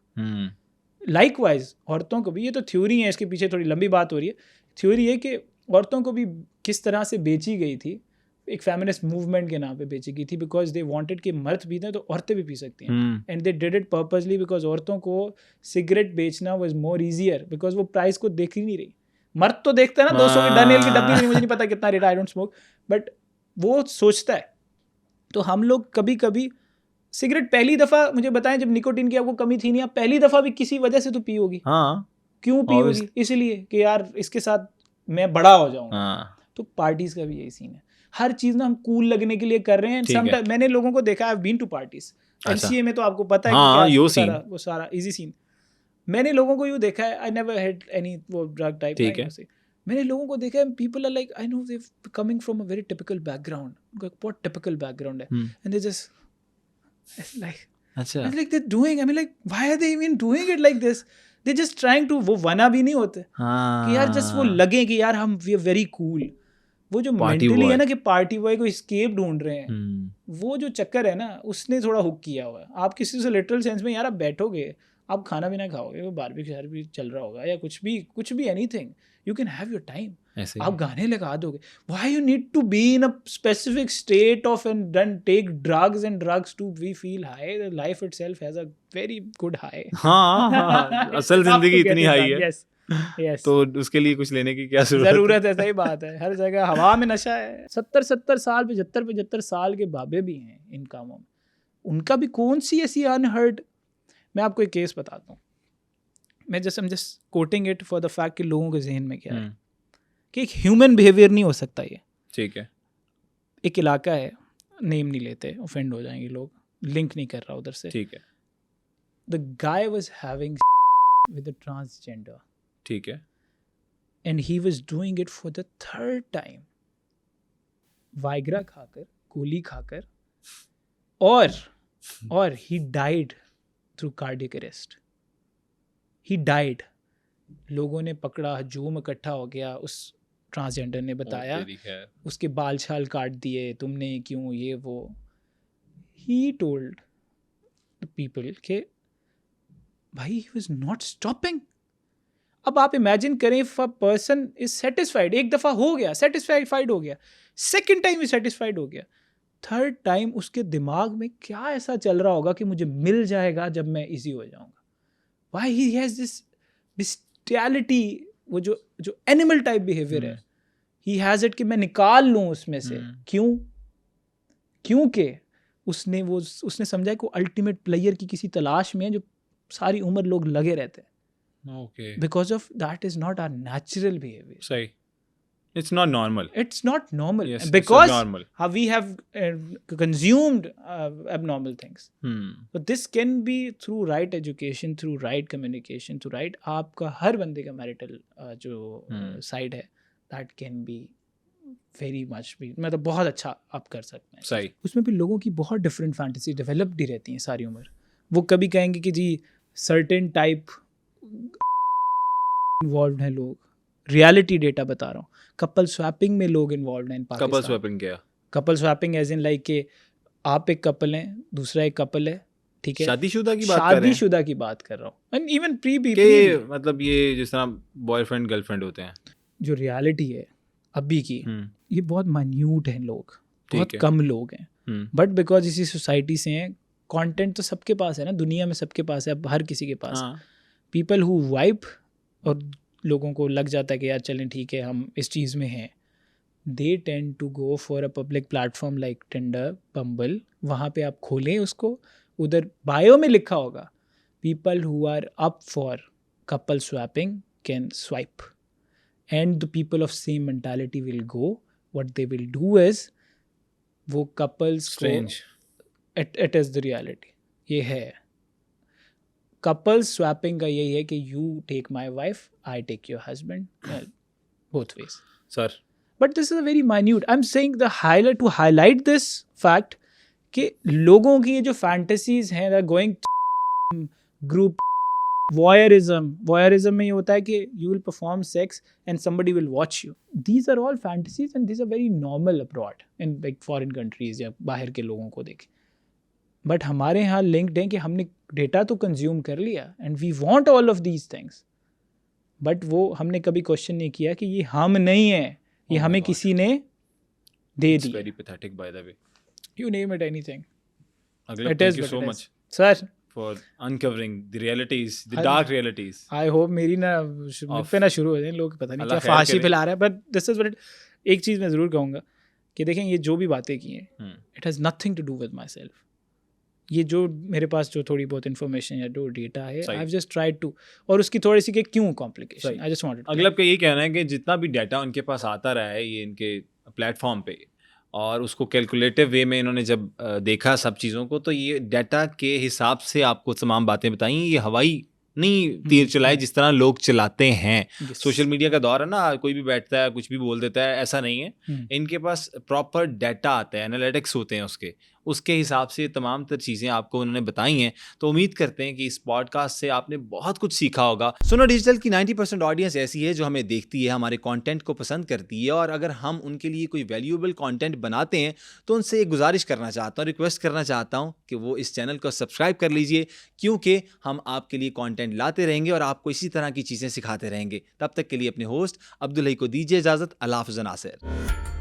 Likewise औरतों को भी, ये तो थ्योरी है, इसके पीछे थोड़ी लंबी बात हो रही है। थ्योरी है कि औरतों को भी किस तरह से बेची गई थी, एक फेमिनिस्ट मूवमेंट के नाम पे बेची गई थी, बिकॉज दे वांटेड कि मर्द पीते हैं तो औरतें भी पी सकती हैं, and they did it purposely because औरतों को सिगरेट बेचना वाज मोर ईजियर बिकॉज वो प्राइस को देख ही नहीं रही। मर्द तो देखता है ना 200 की डनेल की डब्बी, मुझे नहीं पता कितना rate, I don't smoke, but वो सोचता है। तो हम लोग कभी कभी सिगरेट पहली दफ़ा, मुझे बताएं जब निकोटीन की आपको कमी थी नहीं, आप पहली दफ़ा भी किसी वजह से तो पी होगी। हाँ, क्यों पी होगी? इसलिए कि यार इसके साथ मैं बड़ा हो जाऊंगा। हाँ। तो पार्टीज का भी यही सीन है, हर चीज़ ना हम कूल लगने के लिए कर रहे हैं। समटाइम मैंने लोगों को देखा, I have been to parties, MCA में तो आपको पता है हाँ, कि क्या वो सारा इजी सीन। मैंने लोगों को यूँ देखा है, आई नेवर हैड एनी वो ड्रग टाइप, ठीक है। मैंने लोगों को देखा है, people are like, I know they coming from a very typical background, उनका बहुत टिपिकल बैकग्राउंड है, एंड दे जस्ट लाइक, अच्छा like they doing, I mean like why are they even doing it like this? They just trying to, वो वना भी नहीं होते कि यार जस्ट वो लगे कि यार हम वी आर वेरी कूल। वो जो मेंटली है ना कि पार्टी बॉय को एस्केप ढूंढ रहे हैं, वो जो चक्कर है ना, उसने थोड़ा हुक किया हुआ है। आप किसी से लिटरल सेंस में यार आप बैठोगे, आप खाना भी ना खाओगे, वो बारबेक्यू भी चल रहा होगा या कुछ भी anything, you can have your time, आप गाने लगा दोगे। Why you need to be in a specific state of and then take drugs to we feel high? The life itself has a very good high. हाँ, असल जिंदगी इतनी हाई है। Yes, Yes. तो उसके लिए कुछ लेने की क्या जरूरत है, सही बात है। हर जगह हवा में नशा है। 70 साल 75 साल के बाबे भी हैं इन कामों में, उनका भी कौन सी ऐसी अनहर्ड। मैं आपको एक केस बताता हूँ, मैं just coating it for the fact कि लोगों के जहन में क्या है कि एक ह्यूमन बिहेवियर नहीं हो सकता ये। ठीक है। एक इलाका है, नेम नहीं लेते, ऑफेंड हो जाएंगे लोग, लिंक नहीं कर रहा उधर से। ठीक है। The guy was having with a transgender, ठीक है। And he was doing it for the third time, Viagra खाकर, गोली खाकर, और he died through cardiac arrest. He died. लोगों ने पकड़ा, हजूम इकट्ठा हो गया, उस ट्रांसजेंडर ने बताया, उसके बाल छाल काट दिए, तुमने क्यों, ये वो। ही टोल्ड द पीपल के भाई ही वाज नॉट स्टॉपिंग। अब आप इमेजिन करें, if a person is satisfied, एक दफ़ा हो गया, सेटिस्फाइड हो गया, सेकंड टाइम ही सेटिस्फाइड हो गया, थर्ड टाइम उसके दिमाग में क्या ऐसा चल रहा होगा कि मुझे मिल जाएगा जब मैं इजी हो जाऊंगा। Why he has this bestiality, वो जो एनिमल टाइप बिहेवियर है, ही हैज इट कि मैं निकाल लूं उसमें से। क्योंकि उसने समझा कि वो अल्टीमेट प्लेयर की किसी तलाश में है जो सारी उम्र लोग लगे रहते हैं। Okay. Because of that is not our natural behavior. सही। It's not normal. It's not normal. Yes, because it's abnormal. how we have consumed abnormal things. But this can be through right education, through right communication, through right, आपका हर बंदे का marital जो side है, that can be very much be, मतलब बहुत अच्छा आप कर सकते हैं। सही। उसमें भी लोगों की बहुत different fantasy developed ही रहती हैं सारी उम्र। वो कभी कहेंगे कि जी certain type इन्वॉल्व हैं लोग, रियलिटी डेटा बता रहा हूँ। कपल स्वैपिंग में लोग इन्वॉल्व हैं इन पाकिस्तान। कपल स्वैपिंग क्या? Couple swapping as in like के आप एक कपल हैं, दूसरा एक कपल है, ठीक है, शादीशुदा की बात कर रहे हैं? शादीशुदा की बात कर रहा हूँ। एंड इवन प्री भी मतलब ये जिस तरह बॉयफ्रेंड गर्लफ्रेंड होते हैं, जो रियलिटी है अभी की, ये बहुत माइन्यूट हैं लोग, बहुत कम लोग हैं, बट बिकॉज इसी सोसाइटी से हैं, कंटेंट तो सबके पास है ना, दुनिया में सबके पास है, अब हर किसी के पास। पीपल हु वाइब, और लोगों को लग जाता है कि यार चलें ठीक है हम इस चीज़ में हैं, they tend to go for a public platform like Tinder, Bumble. वहाँ पे आप खोलें उसको, उधर बायो में लिखा होगा people who are up for couple swapping can swipe, and the people of same mentality will go, what they will do is वो कपल्स को, इट इज़ द रियलिटी, ये है कपल स्वैपिंग का। यही है कि you take my wife, I take your husband, both ways sir. But this is a very minute, I am saying the highlight to highlight this fact कि लोगों की ये जो फैंटेसीज हैं, दैट गोइंग ग्रुप वॉयरिज्म में ये होता है कि you will perform sex and somebody will watch you. These are all fantasies and these are very normal abroad in like foreign countries या बाहर के लोगों को देखें। बट हमारे यहाँ लिंक्ड है कि हमने डेटा तो कंज्यूम कर लिया and we want all of these things, but वो हमने कभी क्वेश्चन नहीं किया कि ये हम नहीं है, ये हमें किसी ने दे दी। Very pathetic by the way, you name it anything. Aglab, thank you so much sir for uncovering the realities, the dark realities. I hope मेरी ना मुझ पे ना शुरू हो जाए लोग, पता नहीं क्या फांसी फैला रहे हैं, बट दिस इज व्हाट। एक चीज़ मैं ज़रूर कहूँगा कि देखें ये जो भी बातें की हैं, it has nothing to do with myself. ये जो मेरे पास जो थोड़ी बहुत इन्फॉर्मेशन या जो डेटा है, I have just tried to, और उसकी थोड़ी सी कि क्यों कॉम्प्लिकेशन, आई जस्ट वांटेड। अगलब का यही कहना है कि जितना भी डाटा उनके पास आता रहा है ये इनके प्लेटफॉर्म पे, और उसको कैलकुलेटिव वे में इन्होंने जब देखा सब चीज़ों को, तो ये डाटा के हिसाब से आपको तमाम बातें बताई। ये हवाई नहीं तीर चलाए जिस तरह लोग चलाते हैं। सोशल मीडिया का दौर है ना, कोई भी बैठता है कुछ भी बोल देता है, ऐसा नहीं है। इनके पास प्रॉपर डाटा आता है, एनालिटिक्स होते हैं उसके हिसाब से तमाम तर चीज़ें आपको उन्होंने बताई हैं। तो उम्मीद करते हैं कि इस पॉडकास्ट से आपने बहुत कुछ सीखा होगा। सुनो डिजिटल की 90% ऑडियंस ऐसी है जो हमें देखती है, हमारे कंटेंट को पसंद करती है, और अगर हम उनके लिए कोई वैल्यूएबल कंटेंट बनाते हैं तो उनसे एक गुजारिश करना चाहता हूँ, रिक्वेस्ट करना चाहता हूँ कि वो इस चैनल को सब्सक्राइब कर लीजिए, क्योंकि हम आपके लिए कंटेंट लाते रहेंगे और आपको इसी तरह की चीज़ें सिखाते रहेंगे। तब तक के लिए अपने होस्ट अब्दुल हई को दीजिए इजाज़त। अल्लाह हाफ़िज़ नासिर।